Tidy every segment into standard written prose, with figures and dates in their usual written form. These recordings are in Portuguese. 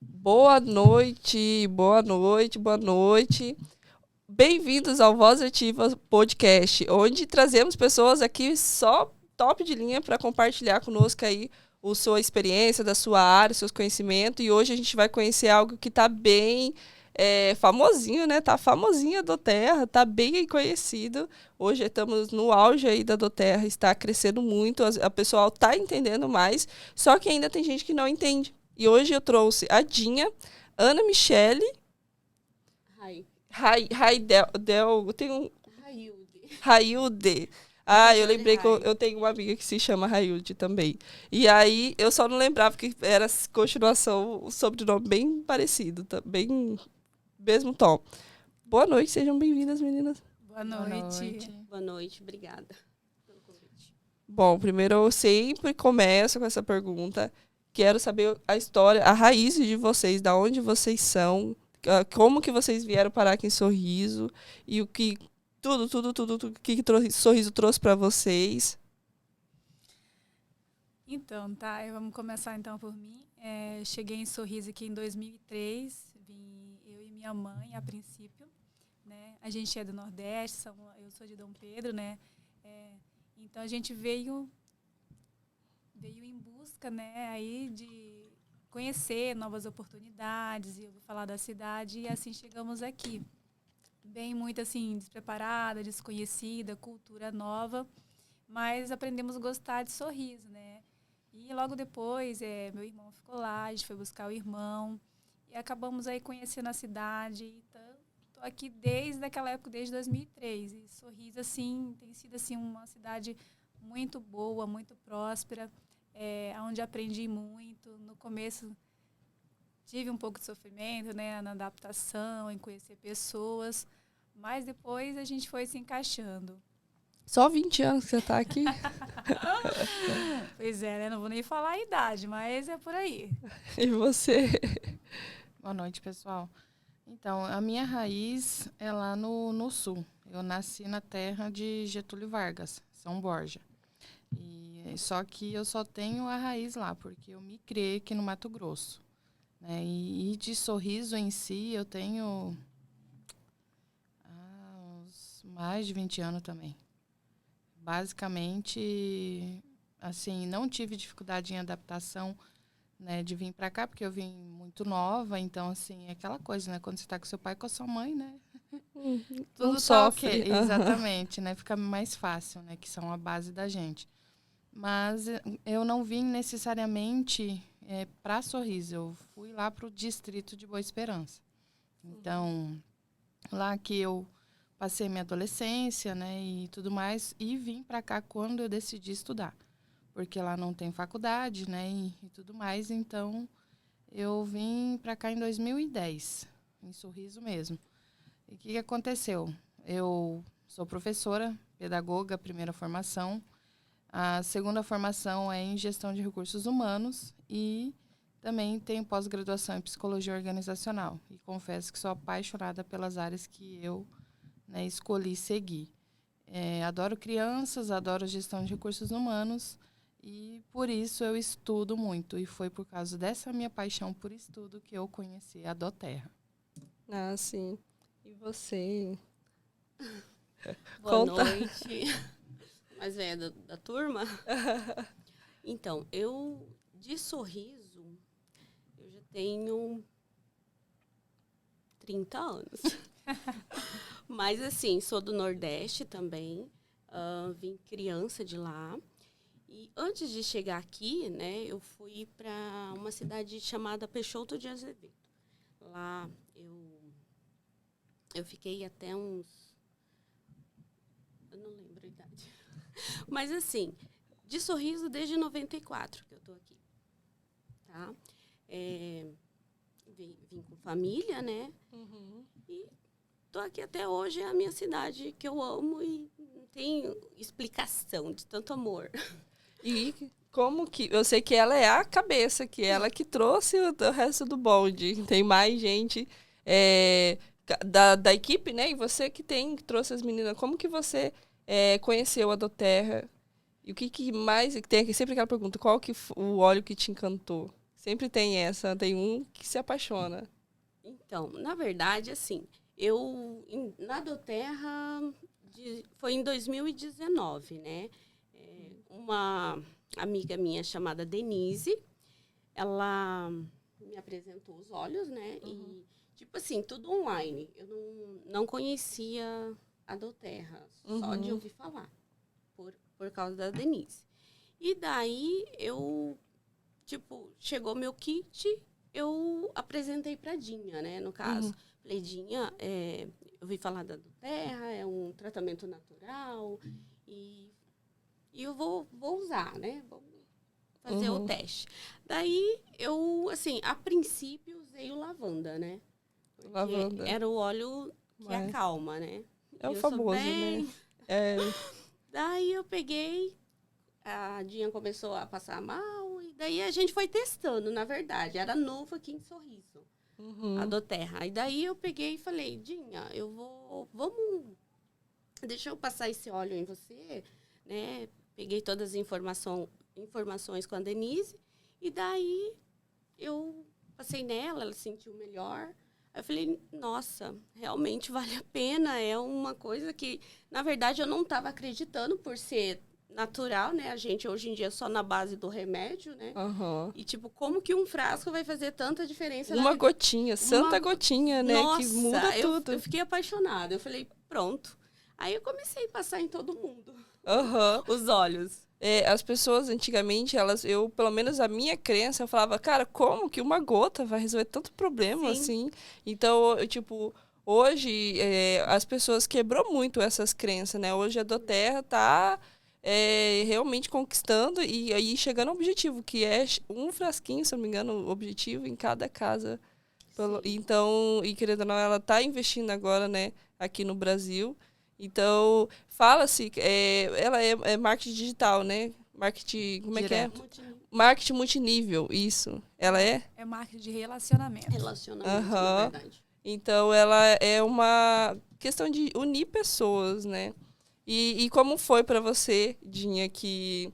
Boa noite, boa noite, boa noite. Bem-vindos ao Voz Ativa Podcast, onde trazemos pessoas aqui só top de linha para compartilhar conosco aí a sua experiência, da sua área, seus conhecimentos. E hoje a gente vai conhecer algo que está bem famosinho, né? Tá famosinho a Doterra, tá bem conhecido. Hoje estamos no auge aí da Doterra, está crescendo muito, a pessoal tá entendendo mais, só que ainda tem gente que não entende. E hoje eu trouxe a Dinha, Ana Michele, eu tenho Railde. Eu lembrei que eu tenho uma amiga que se chama Railde também. E aí, eu só não lembrava que era continuação, o sobrenome bem parecido, bem mesmo tom. Boa noite, sejam bem-vindas, meninas. Boa noite. Boa noite, obrigada pelo convite. Bom, primeiro eu sempre começo com essa pergunta. Quero saber a história, a raiz de vocês, da onde vocês são, como que vocês vieram parar aqui em Sorriso e o que tudo que Sorriso trouxe para vocês. Então, tá, vamos começar então por mim. Cheguei em Sorriso aqui em 2003, vim eu e minha mãe a princípio, né? A gente é do Nordeste, eu sou de Dom Pedro, né? Então a gente veio em busca, né, aí de conhecer novas oportunidades e ouvir falar da cidade, e assim chegamos aqui. Bem muito assim, despreparada, desconhecida, cultura nova, mas aprendemos a gostar de Sorriso, né? E logo depois, meu irmão ficou lá, a gente foi buscar o irmão e acabamos aí conhecendo a cidade. Então, tô aqui desde aquela época, desde 2003. E Sorriso, assim, tem sido assim uma cidade muito boa, muito próspera, onde aprendi muito. No começo tive um pouco de sofrimento, né, na adaptação, em conhecer pessoas, mas depois a gente foi se encaixando. Só 20 anos que você está aqui? Pois é, né? Não vou nem falar a idade, mas é por aí. E você? Boa noite, pessoal. Então, a minha raiz é lá no sul. Eu nasci na terra de Getúlio Vargas, São Borja. Só que eu só tenho a raiz lá, porque eu me criei aqui no Mato Grosso. Né? E de Sorriso em si, eu tenho uns mais de 20 anos também. Basicamente, assim, não tive dificuldade em adaptação, né, de vir para cá, porque eu vim muito nova. Então, assim, é aquela coisa, né? Quando você está com seu pai e com a sua mãe, né? Tudo não sofre. Okay. Exatamente, né? Fica mais fácil, né? Que são a base da gente. Mas eu não vim necessariamente para Sorriso. Eu fui lá para o distrito de Boa Esperança. Então, lá que eu passei minha adolescência, né, e tudo mais, e vim para cá quando eu decidi estudar, porque lá não tem faculdade, né, e tudo mais. Então, eu vim para cá em 2010, em Sorriso mesmo. E o que aconteceu? Eu sou professora, pedagoga, primeira formação. A segunda formação é em gestão de recursos humanos e também tenho pós-graduação em psicologia organizacional. E confesso que sou apaixonada pelas áreas que eu, né, escolhi seguir. Adoro crianças, adoro gestão de recursos humanos e por isso eu estudo muito. E foi por causa dessa minha paixão por estudo que eu conheci a Doterra. Ah, sim. E você? Boa noite. Mais velha da turma? Então, eu de Sorriso, eu já tenho 30 anos. Mas, assim, sou do Nordeste também. Vim criança de lá. E antes de chegar aqui, né, eu fui para uma cidade chamada Peixoto de Azevedo. Lá eu fiquei até uns... Eu não lembro a idade. Mas, assim, de Sorriso desde 94 que eu tô aqui. Tá? Vim com família, né? Uhum. E tô aqui até hoje, é a minha cidade que eu amo e não tem explicação de tanto amor. E como que... Eu sei que ela é a cabeça, que ela que trouxe o resto do bonde. Tem mais gente da equipe, né? E você que trouxe as meninas, como que você conheceu a doTERRA? E o que mais... Tem sempre aquela pergunta, qual que o óleo que te encantou? Sempre tem tem um que se apaixona. Então, na verdade, assim, na doTERRA, foi em 2019, né? Uma amiga minha chamada Denise, ela me apresentou os óleos, né? E, tipo assim, tudo online. Eu não conhecia a doTERRA, só de ouvir falar, por causa da Denise. E daí, chegou meu kit, eu apresentei pra Dinha, né? No caso, falei, Dinha, eu ouvi falar da doTERRA, é um tratamento natural e eu vou usar, né? Vou fazer o teste. Daí, assim, a princípio, usei o lavanda, né? Porque Lavanda. era o óleo que acalma, né? É o famoso, né? Daí, eu peguei, a Dinha começou a passar mal, e daí a gente foi testando, na verdade. Era novo aqui em Sorriso, a doTERRA. E daí, eu peguei e falei, Dinha, deixa eu passar esse óleo em você, né? Peguei todas as informações com a Denise. E daí, eu passei nela, ela sentiu melhor. Aí eu falei, nossa, realmente vale a pena. É uma coisa que, na verdade, eu não estava acreditando por ser natural, né? A gente, hoje em dia, só na base do remédio, né? E, tipo, como que um frasco vai fazer tanta diferença? Uma gotinha, santa gotinha, né? Nossa, que muda tudo. Eu fiquei apaixonada. Eu falei, pronto. Aí eu comecei a passar em todo mundo. Os olhos. As pessoas antigamente, pelo menos a minha crença, eu falava, cara, como que uma gota vai resolver tanto problema, assim? Então, hoje, as pessoas quebrou muito essas crenças, né? Hoje a doTERRA tá realmente conquistando e aí chegando ao objetivo, que é um frasquinho, se não me engano, o objetivo em cada casa. Então, e querendo ou não, ela tá investindo agora, né, aqui no Brasil. Então, fala-se, ela é marketing digital, né? Marketing, como Direto. é que é? Marketing multinível, isso. Ela é? É marketing de relacionamento. Na verdade. Então, ela é uma questão de unir pessoas, né? E como foi para você, Dinha, que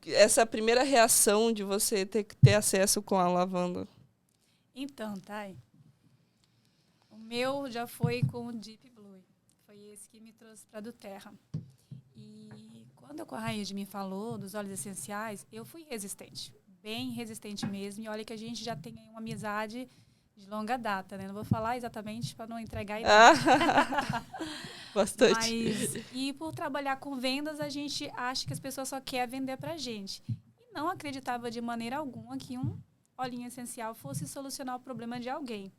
essa primeira reação de você ter acesso com a lavanda? Então, Thay, o meu já foi com o Deep Blue. Foi esse que me trouxe para a doTERRA. E quando a Corraide me falou dos óleos essenciais, eu fui resistente. Bem resistente mesmo. E olha que a gente já tem aí uma amizade de longa data, né? Não vou falar exatamente para não entregar a idade. Bastante. E por trabalhar com vendas, a gente acha que as pessoas só querem vender pra gente. E não acreditava de maneira alguma que um olhinho essencial fosse solucionar o problema de alguém.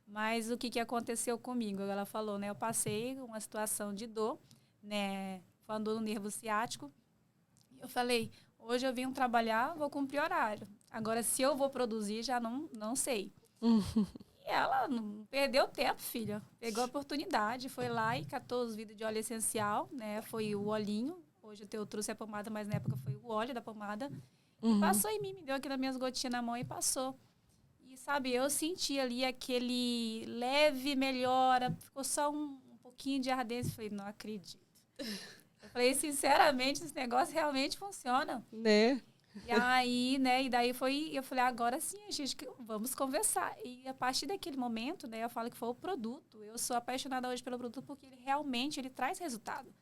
Mas o que aconteceu comigo? Ela falou, né? Eu passei uma situação de dor, né? Foi uma dor no nervo ciático. Eu falei, hoje eu vim trabalhar, vou cumprir horário. Agora, se eu vou produzir, já não sei. E ela não perdeu tempo, filha. Pegou a oportunidade, foi lá e catou os vidros de óleo essencial, né? Foi o olhinho. Hoje eu trouxe a pomada, mas na época foi o óleo da pomada. E passou em mim, me deu aqui nas minhas gotinhas na mão e passou. E, sabe, eu senti ali aquele leve melhora. Ficou só um pouquinho de ardência. Falei, não acredito. Eu falei, sinceramente, esse negócio realmente funciona. Né? E aí, né, e daí eu falei, agora sim, a gente, vamos conversar. E a partir daquele momento, né, eu falo que foi o produto. Eu sou apaixonada hoje pelo produto porque ele realmente traz resultado.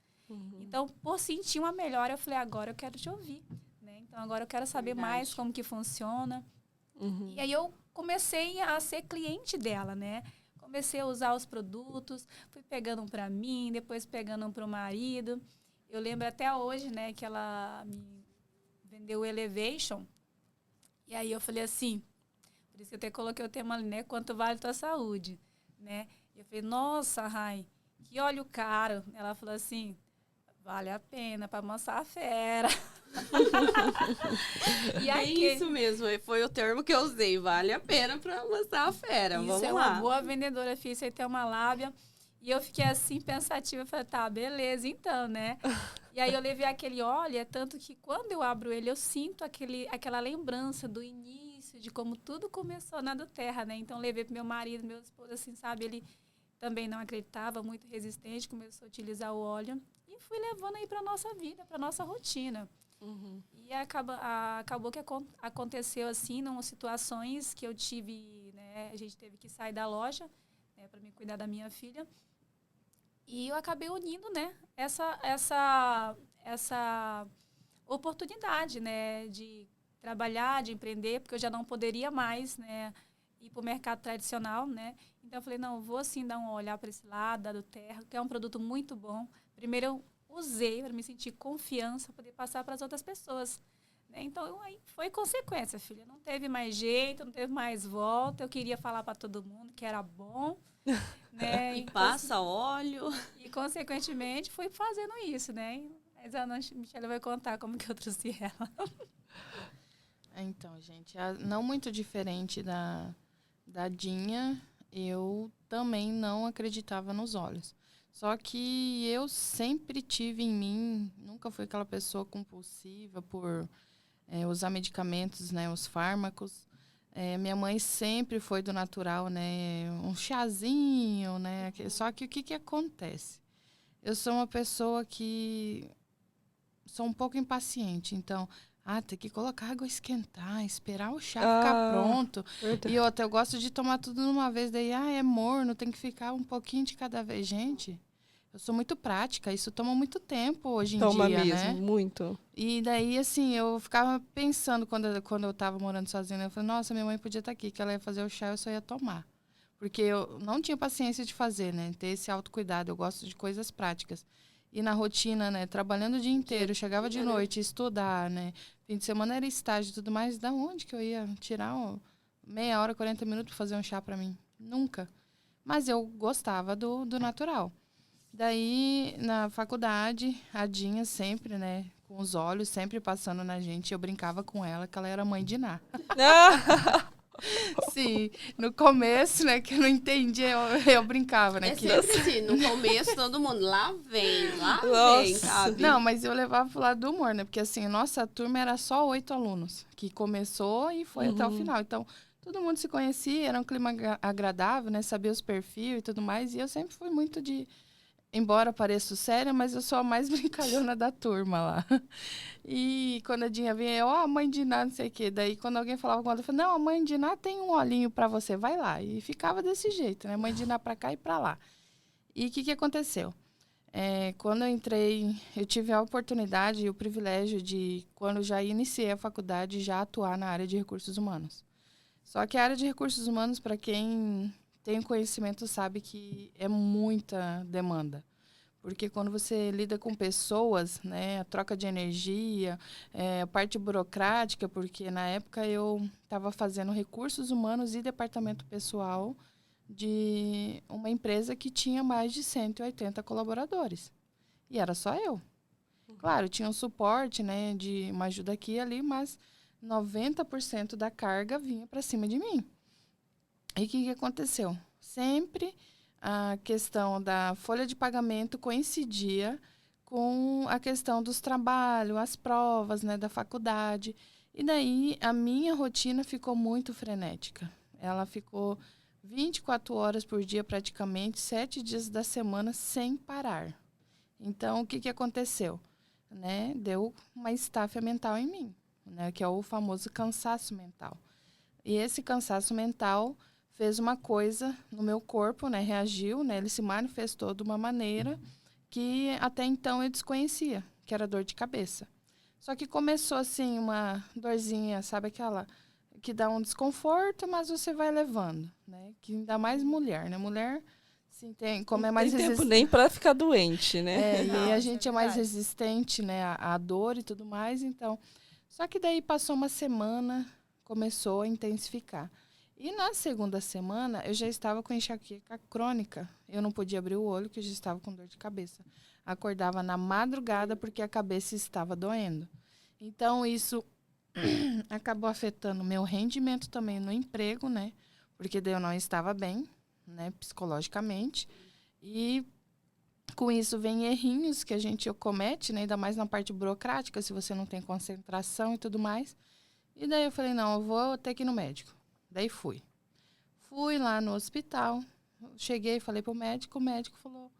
Então, por sentir uma melhora, eu falei, agora eu quero te ouvir. Né? Então, agora eu quero saber mais como que funciona. E aí eu comecei a ser cliente dela, né? Comecei a usar os produtos, fui pegando um para mim, depois pegando um para o marido. Eu lembro até hoje, né, que ela me vendeu o Elevation. E aí eu falei assim, por isso que eu até coloquei o tema ali, né, quanto vale tua saúde, né? E eu falei, nossa, Rai, que óleo caro. Ela falou assim, vale a pena para amansar a fera. E aí, isso mesmo, foi o termo que eu usei, vale a pena para amansar a fera. Isso, vamos lá. É uma boa vendedora, fiz aí ter uma lábia. E eu fiquei assim, pensativa, falei, tá, beleza, então, né? E aí eu levei aquele óleo, tanto que quando eu abro ele, eu sinto aquela lembrança do início início de como tudo começou na do Terra, né? Então, levei pro meu marido, meu esposo, assim, sabe? Ele também não acreditava, muito resistente, começou a utilizar o óleo. E fui levando aí pra nossa vida, pra nossa rotina. E acabou que aconteceu, assim, em situações que eu tive, né? A gente teve que sair da loja, né? Para me cuidar da minha filha. E eu acabei unindo, né? Essa oportunidade, né? De trabalhar, de empreender, porque eu já não poderia mais, né? Ir para o mercado tradicional, né? Então, eu falei, não, vou sim dar um olhar para esse lado, da do Terra, que é um produto muito bom. Primeiro, eu usei para me sentir confiança, para poder passar para as outras pessoas. Né? Então, aí foi consequência, filha. Não teve mais jeito, não teve mais volta. Eu queria falar para todo mundo que era bom. Né? E passa óleo. E, consequentemente, fui fazendo isso, né? Mas a Michelle vai contar como que eu trouxe ela. Então, gente, não muito diferente da Dinha, eu também não acreditava nos óleos. Só que eu sempre tive em mim, nunca fui aquela pessoa compulsiva por usar medicamentos, né, os fármacos. Minha mãe sempre foi do natural, né, um chazinho, né. Só que o que acontece? Eu sou uma pessoa que sou um pouco impaciente, então tem que colocar água esquentar, esperar o chá ficar pronto. Verdade. E outra, eu gosto de tomar tudo de uma vez, daí é morno, tem que ficar um pouquinho de cada vez. Gente, eu sou muito prática, isso toma muito tempo hoje em Toma dia, mesmo, né? muito. E daí, assim, eu ficava pensando quando eu tava morando sozinha, né? Eu falei, nossa, minha mãe podia estar aqui, que ela ia fazer o chá, eu só ia tomar. Porque eu não tinha paciência de fazer, né? Ter esse autocuidado, eu gosto de coisas práticas. E na rotina, né? Trabalhando o dia inteiro, chegava de noite, estudar, né? Fim de semana era estágio e tudo mais. Da onde que eu ia tirar meia hora, 40 minutos para fazer um chá para mim? Nunca. Mas eu gostava do natural. Daí, na faculdade, a Dinha sempre, né? Com os olhos sempre passando na gente. Eu brincava com ela, que ela era mãe de Ná. Sim, no começo, né, que eu não entendia, eu brincava, né? Sempre assim, no começo todo mundo, lá vem, sabe? Não, mas eu levava pro lado do humor, né? Porque assim, nossa turma era só 8 alunos, que começou e foi até o final. Então, todo mundo se conhecia, era um clima agradável, né? Sabia os perfis e tudo mais. E eu sempre fui muito embora pareça séria, mas eu sou a mais brincalhona da turma lá. E quando a Dinha vinha, a mãe de Ná, não sei o quê. Daí, quando alguém falava com ela, eu falava, não, a mãe de Ná tem um olhinho pra você, vai lá. E ficava desse jeito, né? Mãe de Ná pra cá e pra lá. E o que aconteceu? Quando eu entrei, eu tive a oportunidade e o privilégio de, quando eu já iniciei a faculdade, já atuar na área de recursos humanos. Só que a área de recursos humanos, para quem tem conhecimento, sabe que é muita demanda. Porque quando você lida com pessoas, né, a troca de energia, a parte burocrática, porque na época eu estava fazendo recursos humanos e departamento pessoal de uma empresa que tinha mais de 180 colaboradores. E era só eu. Claro, tinha um suporte, né, de uma ajuda aqui e ali, mas 90% da carga vinha para cima de mim. E o que aconteceu? Sempre a questão da folha de pagamento coincidia com a questão dos trabalhos, as provas, né, da faculdade. E daí a minha rotina ficou muito frenética. Ela ficou 24 horas por dia praticamente, 7 dias da semana sem parar. Então, o que aconteceu? Né? Deu uma estafa mental em mim, né, que é o famoso cansaço mental. E esse cansaço mental fez uma coisa no meu corpo, né, reagiu, né, ele se manifestou de uma maneira que até então eu desconhecia, que era dor de cabeça. Só que começou assim uma dorzinha, sabe aquela que dá um desconforto, mas você vai levando, né? Que ainda mais mulher, né? Mulher, sim, como é mais resistente. Não tem tempo nem para ficar doente, né? E aí a gente é mais resistente, né, à dor e tudo mais, então. Só que daí passou uma semana, começou a intensificar. E na segunda semana, eu já estava com enxaqueca crônica. Eu não podia abrir o olho, porque eu já estava com dor de cabeça. Acordava na madrugada, porque a cabeça estava doendo. Então, isso acabou afetando o meu rendimento também no emprego, né? Porque daí eu não estava bem, né, psicologicamente. E com isso vem errinhos que a gente comete, né? Ainda mais na parte burocrática, se você não tem concentração e tudo mais. E daí eu falei, não, eu vou ter que ir no médico. Daí fui. Fui lá no hospital, cheguei, falei pro médico, o médico falou,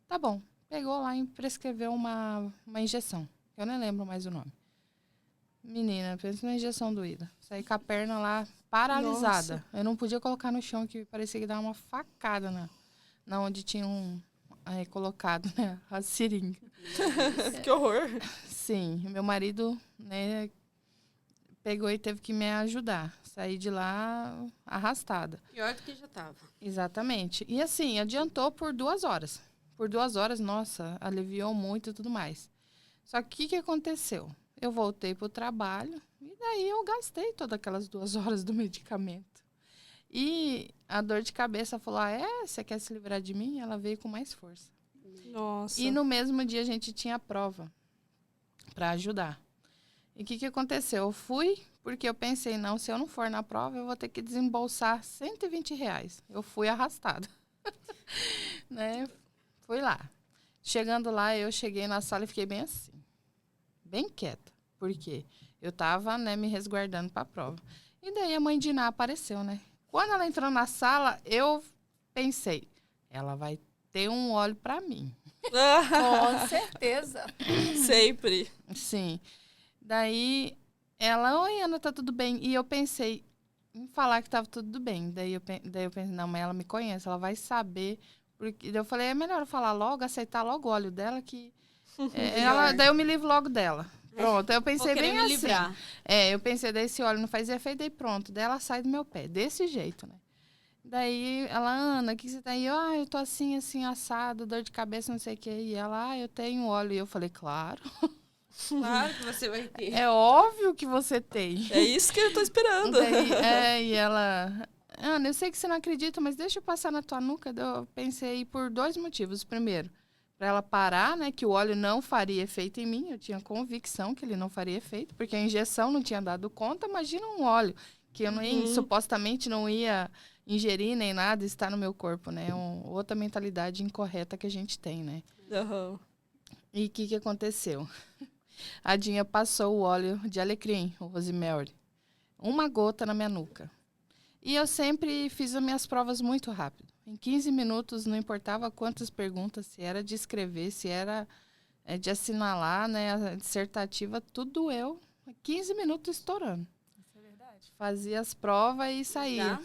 tá bom. Pegou lá e prescreveu uma injeção. Eu nem lembro mais o nome. Menina, pensa numa injeção doída. Saí com a perna lá paralisada. Nossa. Eu não podia colocar no chão, que parecia que dava uma facada na onde tinham colocado, né, a seringa. Que horror. Sim, meu marido, né, pegou e teve que me ajudar. Saí de lá arrastada. Pior do que já tava. Exatamente. E assim, adiantou por 2 horas. Por 2 horas, nossa, aliviou muito e tudo mais. Só que o que aconteceu? Eu voltei pro trabalho e daí eu gastei todas aquelas 2 horas do medicamento. E a dor de cabeça falou, você quer se livrar de mim? Ela veio com mais força. Nossa. E no mesmo dia a gente tinha a prova para ajudar. E o que aconteceu? Eu fui porque eu pensei, não, se eu não for na prova, eu vou ter que desembolsar R$120. Eu fui arrastada. Né? Fui lá. Chegando lá, eu cheguei na sala e fiquei bem assim. Bem quieta. Por quê? Eu tava, né, me resguardando para a prova. E daí a mãe de Iná apareceu, né? Quando ela entrou na sala, eu pensei, ela vai ter um óleo para mim. Com certeza. Sempre. Sim. Daí ela, oi, Ana, tá tudo bem? E eu pensei em falar que tava tudo bem. Daí eu pensei, não, mas ela me conhece, ela vai saber. Porque eu falei, é melhor eu falar logo, aceitar logo o óleo dela, que daí eu me livro logo dela. Pronto, eu pensei bem me assim. livrar. Eu pensei, daí esse óleo não faz efeito, daí pronto. Daí ela sai do meu pé, desse jeito, né? Daí ela, Ana, o que você tá aí? Eu tô assim, assado, dor de cabeça, não sei o quê. E ela, eu tenho óleo. E eu falei, claro. Claro que você vai ter. É óbvio que você tem. É isso que eu tô esperando. Daí, e ela, Ana, eu sei que você não acredita, mas deixa eu passar na tua nuca. Eu pensei por 2 motivos. Primeiro, para ela parar, né, que o óleo não faria efeito em mim. Eu tinha convicção que ele não faria efeito, porque a injeção não tinha dado conta. Imagina um óleo que eu supostamente não ia ingerir nem nada, está no meu corpo, né? Outra mentalidade incorreta que a gente tem, né? Uhum. E o que aconteceu? A Dinha passou o óleo de alecrim, o rosemary, 1 gota na minha nuca. E eu sempre fiz as minhas provas muito rápido. Em 15 minutos, não importava quantas perguntas, se era de escrever, se era de assinalar, né, a dissertativa, tudo eu, 15 minutos estourando. Isso é verdade. Fazia as provas e saía. Já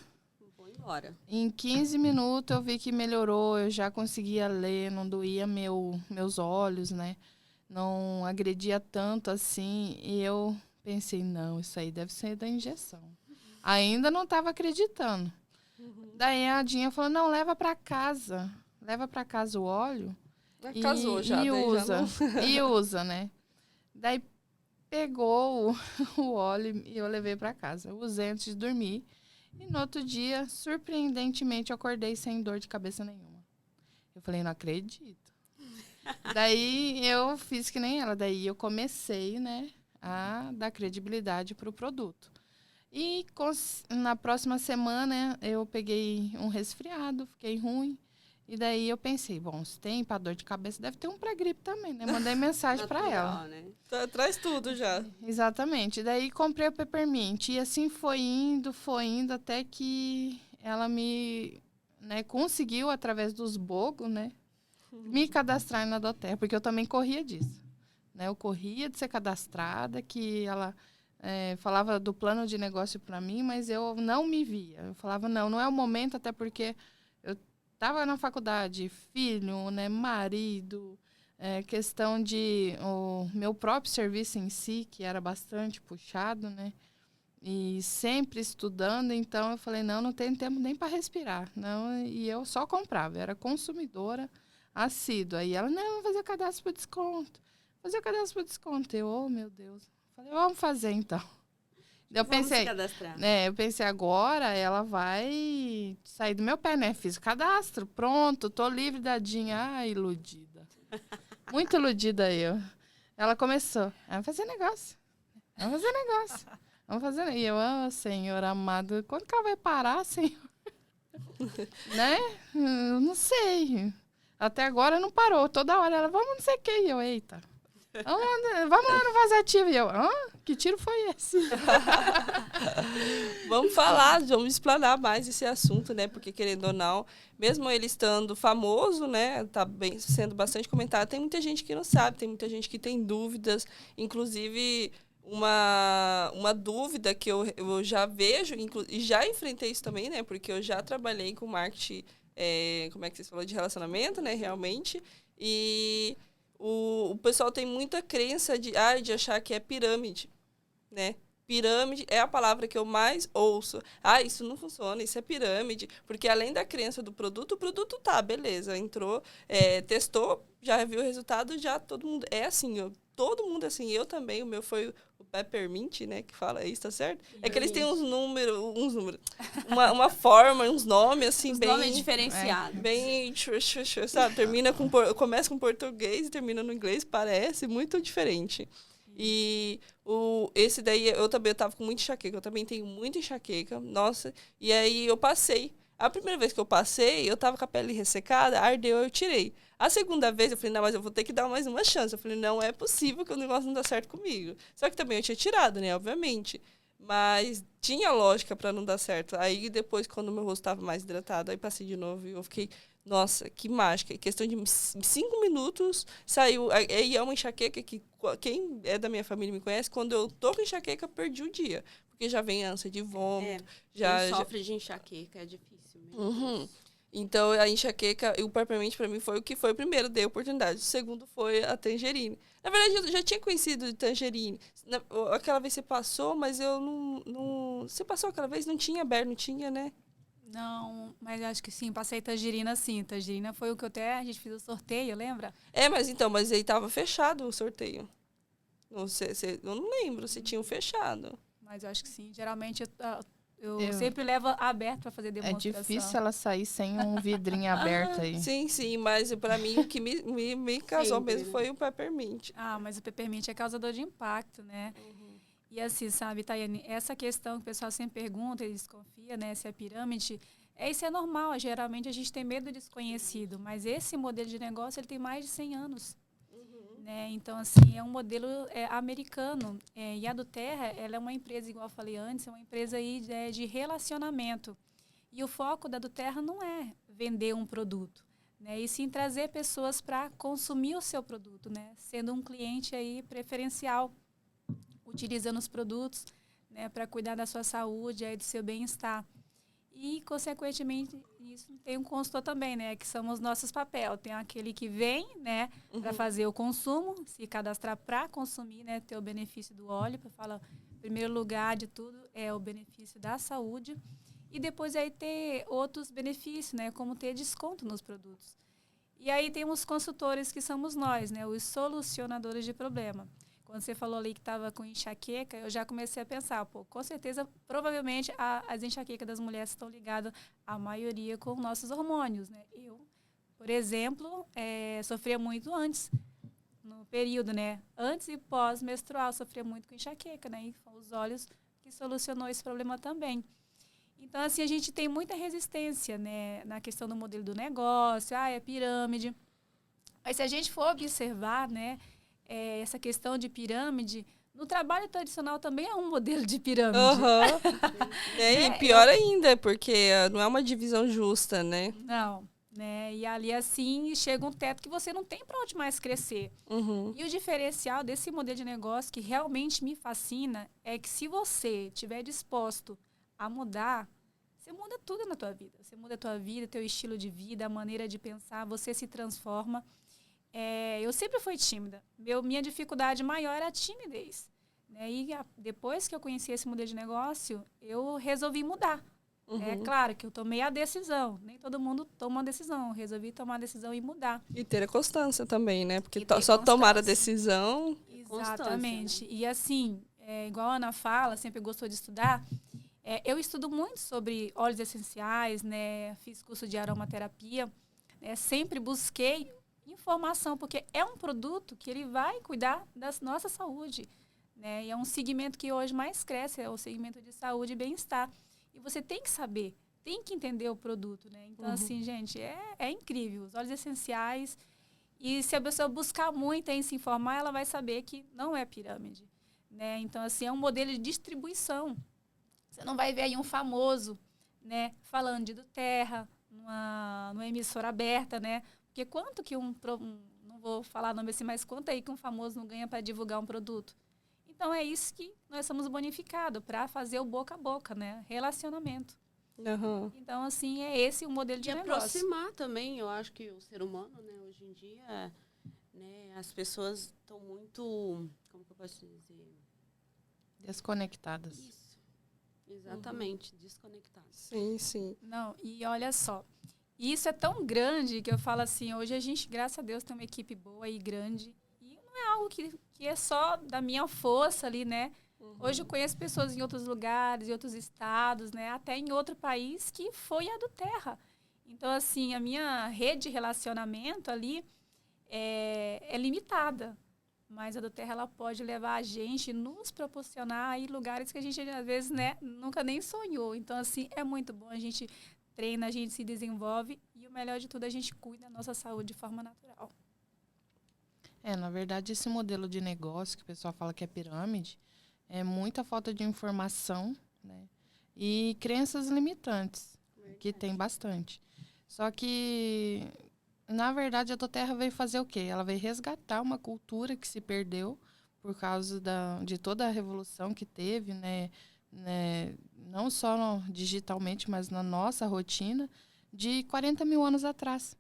vou embora. Em 15 minutos eu vi que melhorou, eu já conseguia ler, não doía meus olhos, né? Não agredia tanto assim. E eu pensei, não, isso aí deve ser da injeção. Ainda não estava acreditando. Daí a Dinha falou, não, leva para casa. Leva para casa o óleo. Casou já. E daí usa. já não... E usa, né? Daí pegou o óleo e eu levei para casa. Eu usei antes de dormir. E no outro dia, surpreendentemente, eu acordei sem dor de cabeça nenhuma. Eu falei, não acredito. Daí eu fiz que nem ela. Daí eu comecei, né, a dar credibilidade para o produto. E na próxima semana eu peguei um resfriado, fiquei ruim. E daí eu pensei, bom, se tem para dor de cabeça, deve ter um para gripe também, né? Mandei mensagem para ela. Né? Traz tudo já. Exatamente. Daí comprei o Peppermint. E assim foi indo, até que ela me, né, conseguiu, através dos bogos, né, me cadastrar na Doterra, porque eu também corria disso. Né? Eu corria de ser cadastrada, que ela falava do plano de negócio para mim, mas eu não me via. Eu falava, não é o momento, até porque eu estava na faculdade, filho, né, marido, questão de o meu próprio serviço em si, que era bastante puxado, né? E sempre estudando, então eu falei, não tenho tempo nem para respirar. Não, e eu só comprava, eu era consumidora assídua. Aí ela, não, vou fazer o cadastro para desconto. Fazer o cadastro para desconto. Eu, oh, meu Deus. Falei, vamos fazer então. Eu pensei, eu pensei, agora ela vai sair do meu pé, né? Fiz o cadastro, pronto, tô livre da Dinha. Ai, iludida. Muito iludida eu. Ela começou, vamos fazer negócio. Vamos fazer. E eu, Senhor amado, quando que ela vai parar, Senhor? Né? Eu não sei. Até agora não parou. Toda hora ela, vamos não sei o que. E eu, eita. Vamos lá no Voz Ativa. E eu, que tiro foi esse? Vamos explanar mais esse assunto, né? Porque, querendo ou não, mesmo ele estando famoso, né? Tá sendo bastante comentado, tem muita gente que não sabe, tem muita gente que tem dúvidas. Inclusive, uma dúvida que eu já vejo, e já enfrentei isso também, né? Porque eu já trabalhei com marketing, como é que você falou, de relacionamento, né? Realmente. E o pessoal tem muita crença de achar que é pirâmide, né? Pirâmide é a palavra que eu mais ouço. Isso não funciona, isso é pirâmide. Porque além da crença do produto, o produto tá, beleza, entrou, testou, já viu o resultado, já todo mundo... É assim, todo mundo assim, eu também, o meu foi o Peppermint, né, que fala isso, tá certo? É que eles têm uns números, uma forma, uns nomes, assim, bem... nomes diferenciados. Bem, sabe? Começa com português e termina no inglês, parece muito diferente. E esse daí, eu tava com muita enxaqueca, eu também tenho muita enxaqueca, nossa, e aí eu passei. A primeira vez que eu passei, eu tava com a pele ressecada, ardeu, eu tirei. A segunda vez, eu falei, não, mas eu vou ter que dar mais uma chance. Eu falei, não é possível que o negócio não dá certo comigo. Só que também eu tinha tirado, né, obviamente. Mas tinha lógica pra não dar certo. Aí depois, quando o meu rosto tava mais hidratado, aí passei de novo e eu fiquei... Nossa, que mágica. Em questão de 5 minutos, saiu... E é uma enxaqueca que quem é da minha família me conhece, quando eu tô com enxaqueca, eu perdi o dia. Porque já vem ânsia de vômito. Quem sofre de enxaqueca é difícil mesmo. Uhum. Então, a enxaqueca, o Peppermint pra mim foi o que foi o primeiro, dei oportunidade. O segundo foi a Tangerine. Na verdade, eu já tinha conhecido de Tangerine. Aquela vez você passou, mas eu não... Você passou aquela vez? Não tinha aberto, não tinha, né? Não, mas acho que sim, passei Tangerina sim. Tangerina foi o que a gente fez o sorteio, lembra? Mas aí tava fechado o sorteio. Não sei, eu não lembro se tinham fechado. Mas eu acho que sim. Geralmente eu sempre levo aberto para fazer demonstração. É difícil ela sair sem um vidrinho aberto aí. Sim, mas para mim o que me casou sempre, mesmo foi o Peppermint. Mas o Peppermint é causador de impacto, né? E assim, sabe, Tayane, essa questão que o pessoal sempre pergunta e desconfia, né, se é pirâmide, isso é normal. Geralmente a gente tem medo do desconhecido, mas esse modelo de negócio ele tem mais de 100 anos. Né? Então, assim, é um modelo americano. E a do Terra, ela é uma empresa, igual eu falei antes, é uma empresa aí de relacionamento. E o foco da do Terra não é vender um produto, né? E sim trazer pessoas para consumir o seu produto, né? Sendo um cliente aí preferencial, utilizando os produtos, né, para cuidar da sua saúde, aí, do seu bem-estar. E, consequentemente, isso tem um consultor também, né? Que são os nossos papéis. Tem aquele que vem, né, para fazer o consumo, se cadastrar para consumir, né, ter o benefício do óleo, para falar, em primeiro lugar de tudo, é o benefício da saúde. E depois aí ter outros benefícios, né, como ter desconto nos produtos. E aí tem os consultores que somos nós, né, os solucionadores de problema. Quando você falou ali que estava com enxaqueca, eu já comecei a pensar, com certeza, provavelmente, as enxaquecas das mulheres estão ligadas, a maioria, com nossos hormônios, né? Eu, por exemplo, sofria muito antes, no período, né? Antes e pós-menstrual, sofria muito com enxaqueca, né? E foi os óleos que solucionou esse problema também. Então, assim, a gente tem muita resistência, né? Na questão do modelo do negócio, é pirâmide. Mas se a gente for observar, né? Essa questão de pirâmide, no trabalho tradicional também é um modelo de pirâmide. E pior ainda, porque não é uma divisão justa, né? Não, né? E ali, assim, chega um teto que você não tem para onde mais crescer. E o diferencial desse modelo de negócio que realmente me fascina é que se você estiver disposto a mudar, você muda tudo na tua vida. Você muda a tua vida, teu estilo de vida, a maneira de pensar, você se transforma. Eu sempre fui tímida. Minha dificuldade maior era a timidez. Né? E depois que eu conheci esse modelo de negócio, eu resolvi mudar. É claro que eu tomei a decisão. Nem todo mundo toma uma decisão. Eu resolvi tomar a decisão e mudar. E ter a constância também, né? Porque só tomar a decisão... Exatamente. E assim, igual a Ana fala, sempre gostou de estudar, eu estudo muito sobre óleos essenciais, né? Fiz curso de aromaterapia. Sempre busquei informação, porque é um produto que ele vai cuidar da nossa saúde, né? E é um segmento que hoje mais cresce, é o segmento de saúde e bem-estar. E você tem que saber, tem que entender o produto, né? Então, assim, gente, é incrível. Os óleos essenciais. E se a pessoa buscar muito em se informar, ela vai saber que não é pirâmide, né? Então, assim, é um modelo de distribuição. Você não vai ver aí um famoso, né, falando de do Terra, numa emissora aberta, né? Porque quanto que não vou falar nome assim, mas quanto aí que um famoso não ganha para divulgar um produto? Então, é isso que nós somos bonificados, para fazer o boca a boca, né? Relacionamento. Uhum. Então, assim, é esse o modelo de E negócio. aproximar também, eu acho que o ser humano, né, hoje em dia, né, as pessoas estão muito, como que eu posso dizer? Desconectadas. Isso, exatamente, desconectadas. Sim, sim. Não, e olha só, isso é tão grande que eu falo assim, hoje a gente, graças a Deus, tem uma equipe boa e grande, e não é algo que é só da minha força ali, né? Hoje eu conheço pessoas em outros lugares, em outros estados, né? Até em outro país que foi a do Terra. Então, assim, a minha rede de relacionamento ali é limitada. Mas a do Terra, ela pode levar a gente, nos proporcionar aí lugares que a gente, às vezes, né, nunca nem sonhou. Então, assim, é muito bom. A gente treina, a gente se desenvolve e, o melhor de tudo, a gente cuida da nossa saúde de forma natural. Na verdade, esse modelo de negócio que o pessoal fala que é pirâmide, é muita falta de informação, né? E crenças limitantes, que tem bastante. Só que, na verdade, a do Terra veio fazer o quê? Ela veio resgatar uma cultura que se perdeu por causa de toda a revolução que teve, né? Não só digitalmente, mas na nossa rotina, de 40 mil anos atrás.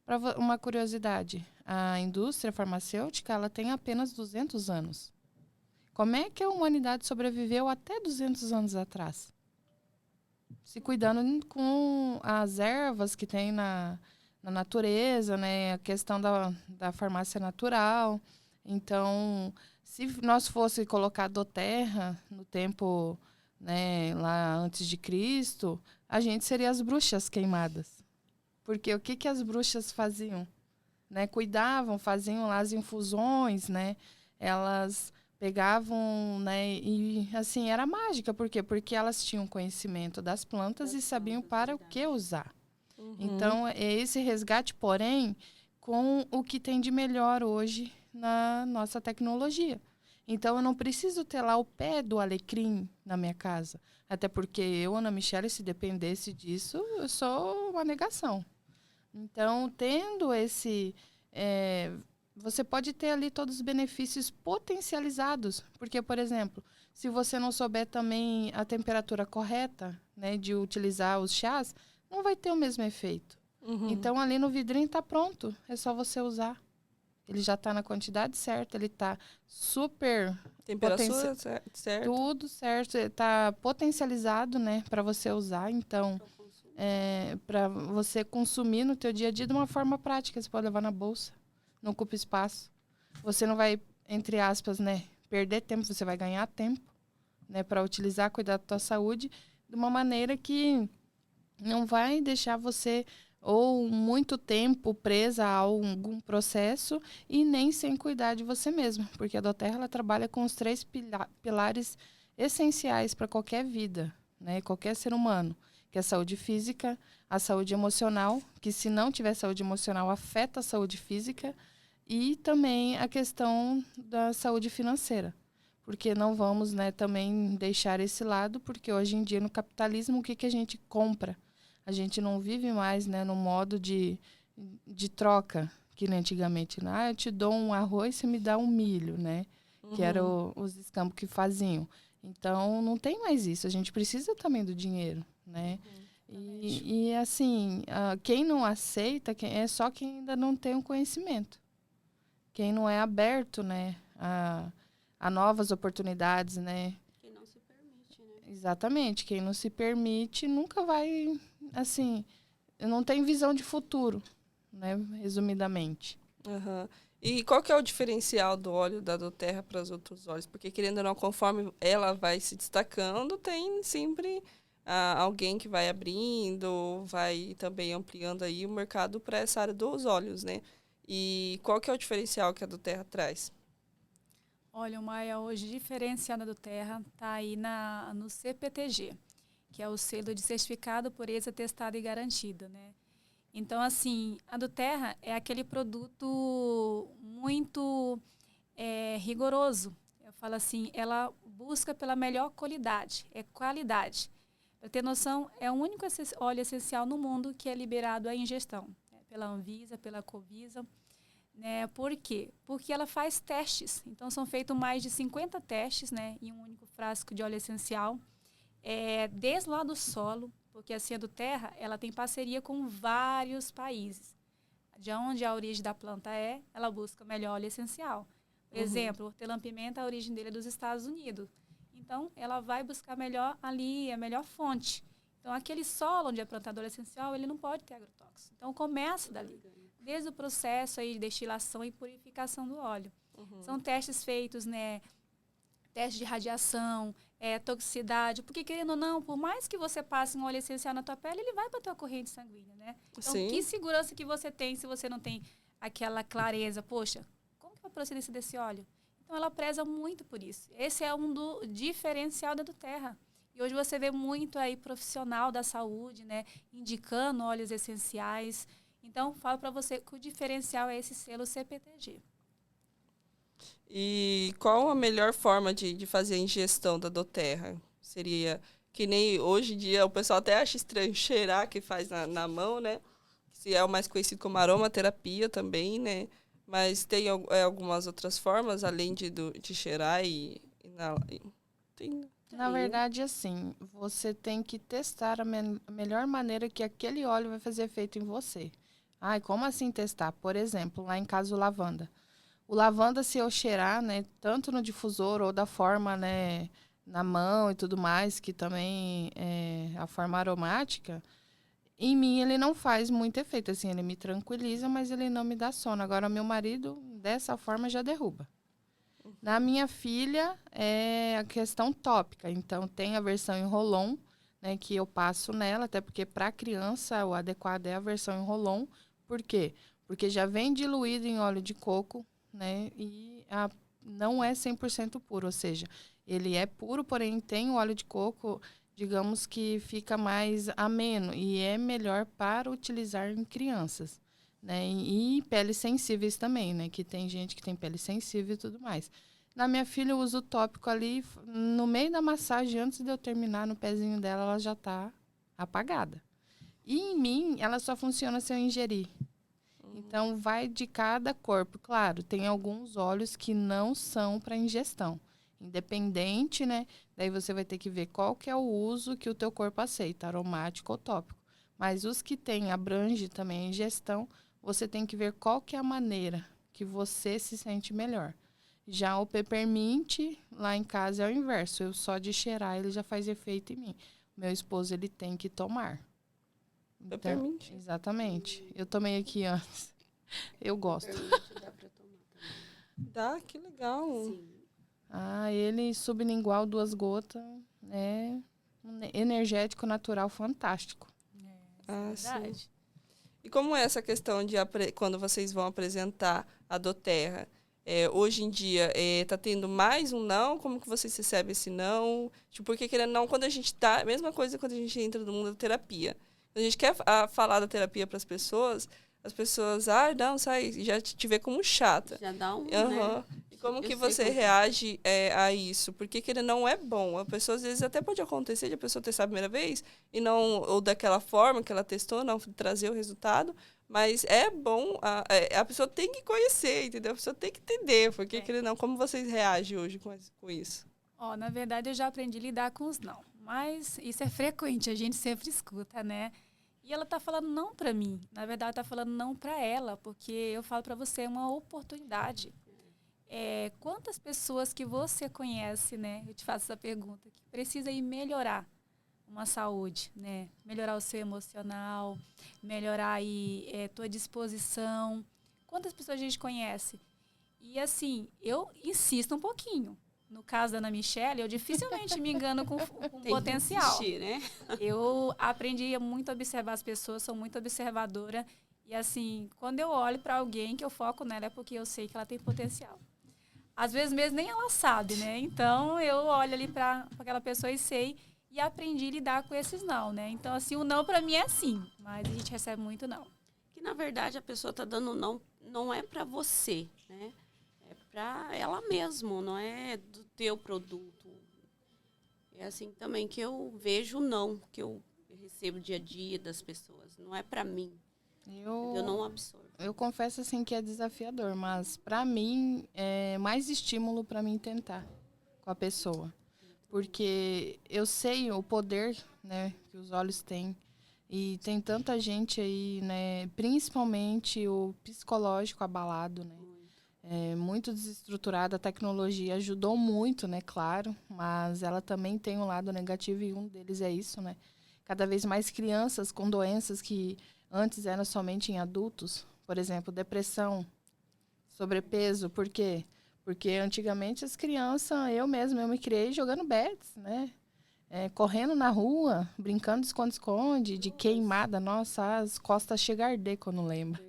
Para uma curiosidade, a indústria farmacêutica ela tem apenas 200 anos. Como é que a humanidade sobreviveu até 200 anos atrás? Se cuidando com as ervas que tem na natureza, né? A questão da farmácia natural. Então, se nós fosse colocar do Terra no tempo, né, lá antes de Cristo, a gente seria as bruxas queimadas. Porque o que as bruxas faziam? Né? Cuidavam, faziam lá as infusões, né? Elas pegavam, né? E, assim, era mágica. Por quê? Porque elas tinham conhecimento das plantas e sabiam para o que usar. Então, é esse resgate, porém, com o que tem de melhor hoje na nossa tecnologia. Então, eu não preciso ter lá o pé do alecrim na minha casa. Até porque eu, Ana Michele, se dependesse disso, eu sou uma negação. Então, tendo esse... você pode ter ali todos os benefícios potencializados. Porque, por exemplo, se você não souber também a temperatura correta, né, de utilizar os chás, não vai ter o mesmo efeito. Então, ali no vidrinho está pronto. É só você usar. Ele já está na quantidade certa. Ele está super... Temperatura certo. Tudo certo. Está potencializado, né, para você usar. Então... para você consumir no teu dia a dia de uma forma prática. Você pode levar na bolsa, não ocupa espaço. Você não vai, entre aspas, né, perder tempo, você vai ganhar tempo, né, para utilizar, cuidar da tua saúde de uma maneira que não vai deixar você ou muito tempo presa a algum processo e nem sem cuidar de você mesma, porque a doTERRA ela trabalha com os 3 pilares essenciais para qualquer vida, né, qualquer ser humano, que é a saúde física, a saúde emocional, que se não tiver saúde emocional, afeta a saúde física, e também a questão da saúde financeira. Porque não vamos, né, também deixar esse lado, porque hoje em dia no capitalismo, o que a gente compra? A gente não vive mais, né, no modo de troca, que nem antigamente. Eu te dou um arroz, você me dá um milho, né? Que eram os escampos que faziam. Então, não tem mais isso. A gente precisa também do dinheiro, né? E assim, quem não aceita é só quem ainda não tem um conhecimento. Quem não é aberto, né, a novas oportunidades, né? Quem não se permite, né? Exatamente. Quem não se permite nunca vai, assim, não tem visão de futuro, né? Resumidamente. E qual que é o diferencial do óleo da doTERRA para os outros óleos? Porque, querendo ou não, conforme ela vai se destacando, tem sempre alguém que vai abrindo, vai também ampliando aí o mercado para essa área dos óleos, né? E qual que é o diferencial que a doTERRA traz? Olha, o maior hoje diferenciado do Terra está aí no CPTG, que é o selo de certificado, pureza, testada e garantida, né? Então, assim, a do Terra é aquele produto muito rigoroso. Eu falo assim, ela busca pela melhor qualidade, é qualidade. Para ter noção, é o único óleo essencial no mundo que é liberado à ingestão, né, pela Anvisa, pela Covisa. Né? Por quê? Porque ela faz testes. Então, são feitos mais de 50 testes, né, em um único frasco de óleo essencial, desde lá do solo, porque assim, a do Terra, ela tem parceria com vários países. De onde a origem da planta ela busca melhor óleo essencial. Por exemplo, o hortelã-pimenta, a origem dele é dos Estados Unidos. Então, ela vai buscar melhor ali, a melhor fonte. Então, aquele solo onde é plantado óleo essencial, ele não pode ter agrotóxico. Então, começa dali, desde o processo aí de destilação e purificação do óleo. São testes feitos, né? Teste de radiação, toxicidade, porque querendo ou não, por mais que você passe um óleo essencial na tua pele, ele vai para a tua corrente sanguínea, né? Então, Sim. Que segurança que você tem se você não tem aquela clareza? Poxa, como que é a procedência desse óleo? Então, ela preza muito por isso. Esse é um do diferencial da do Terra. E hoje você vê muito aí profissional da saúde, né, indicando óleos essenciais. Então, falo para você que o diferencial é esse selo CPTG. E qual a melhor forma de fazer a ingestão da doTERRA? Seria que nem hoje em dia o pessoal até acha estranho cheirar que faz na mão, né? Se é o mais conhecido como aromaterapia também, né? Mas tem algumas outras formas além de cheirar e tem. Na verdade, assim, você tem que testar a melhor maneira que aquele óleo vai fazer efeito em você. Ai, como assim testar? Por exemplo, lá em casa o lavanda. O lavanda, se eu cheirar, né, tanto no difusor ou da forma, né, na mão e tudo mais, que também é a forma aromática, em mim ele não faz muito efeito. Assim, ele me tranquiliza, mas ele não me dá sono. Agora, meu marido, dessa forma, já derruba. Na minha filha, é a questão tópica. Então, tem a versão em Rolon, né, que eu passo nela, até porque para criança o adequado é a versão em Rolon. Por quê? Porque já vem diluído em óleo de coco, né, e não é 100% puro, ou seja, ele é puro, porém tem o óleo de coco, digamos que fica mais ameno e é melhor para utilizar em crianças, né, e peles sensíveis também, né, que tem gente que tem pele sensível e tudo mais. Na minha filha, eu uso o tópico ali, no meio da massagem, antes de eu terminar no pezinho dela, ela já está apagada. E em mim, ela só funciona se eu ingerir. Então, vai de cada corpo. Claro, tem alguns óleos que não são para ingestão. Independente, né? Daí você vai ter que ver qual que é o uso que o teu corpo aceita, aromático ou tópico. Mas os que abrange também a ingestão, você tem que ver qual que é a maneira que você se sente melhor. Já o peppermint, lá em casa, é o inverso. Eu só de cheirar, ele já faz efeito em mim. Meu esposo, ele tem que tomar. Peppermint. Então, exatamente. Eu tomei aqui antes. Eu gosto. Peppermint dá pra tomar também. Dá, que legal. Sim. Ele sublingual 2 gotas, é um energético natural fantástico. Sim. E como é essa questão de quando vocês vão apresentar a doTERRA? Hoje em dia, tá tendo mais um não? Como que vocês recebem esse não? Tipo, porque querendo não, quando a gente tá... Mesma coisa quando a gente entra no mundo da terapia. Quando a gente quer falar da terapia para as pessoas, não, sai, já te vê como chata. Já dá um, né? E como que você reage a isso? Porque querendo não é bom. A pessoa, às vezes, até pode acontecer de a pessoa testar a primeira vez, e não, ou daquela forma que ela testou, não trazer o resultado. Mas é bom, a pessoa tem que conhecer, entendeu? A pessoa tem que entender, porque querendo não, como vocês reagem hoje com isso? Na verdade, eu já aprendi a lidar com os não. Mas isso é frequente, a gente sempre escuta, né? E ela tá falando não para mim. Na verdade, tá falando não para ela, porque eu falo para você, é uma oportunidade. Quantas pessoas que você conhece, né? Eu te faço essa pergunta, que precisa ir melhorar uma saúde, né? Melhorar o seu emocional, melhorar aí tua disposição. Quantas pessoas a gente conhece? E assim, eu insisto um pouquinho. No caso da Ana Michele, eu dificilmente me engano com potencial. Tem que insistir, né? Eu aprendi muito a observar as pessoas, sou muito observadora. E assim, quando eu olho para alguém que eu foco nela, é porque eu sei que ela tem potencial. Às vezes mesmo nem ela sabe, né? Então, eu olho ali para aquela pessoa e sei, e aprendi a lidar com esses não, né? Então, assim, o não para mim é sim, mas a gente recebe muito não. na verdade, a pessoa está dando não é para você, né? É para ela mesmo, não é do teu produto. É assim também que eu vejo não, que eu recebo dia a dia das pessoas. Não é para mim. Eu não absorvo. Eu confesso assim que é desafiador, mas para mim é mais estímulo para mim tentar com a pessoa. Porque eu sei o poder, né, que os olhos têm. E tem tanta gente aí, né, principalmente o psicológico abalado, né? É muito desestruturada, a tecnologia ajudou muito, né, claro, mas ela também tem um lado negativo e um deles é isso, né? Cada vez mais crianças com doenças que antes eram somente em adultos, por exemplo, depressão, sobrepeso, por quê? Porque antigamente as crianças, eu me criei jogando bets, né? Correndo na rua, brincando de esconde-esconde, de queimada. Nossa, as costas chegam a arder quando lembro.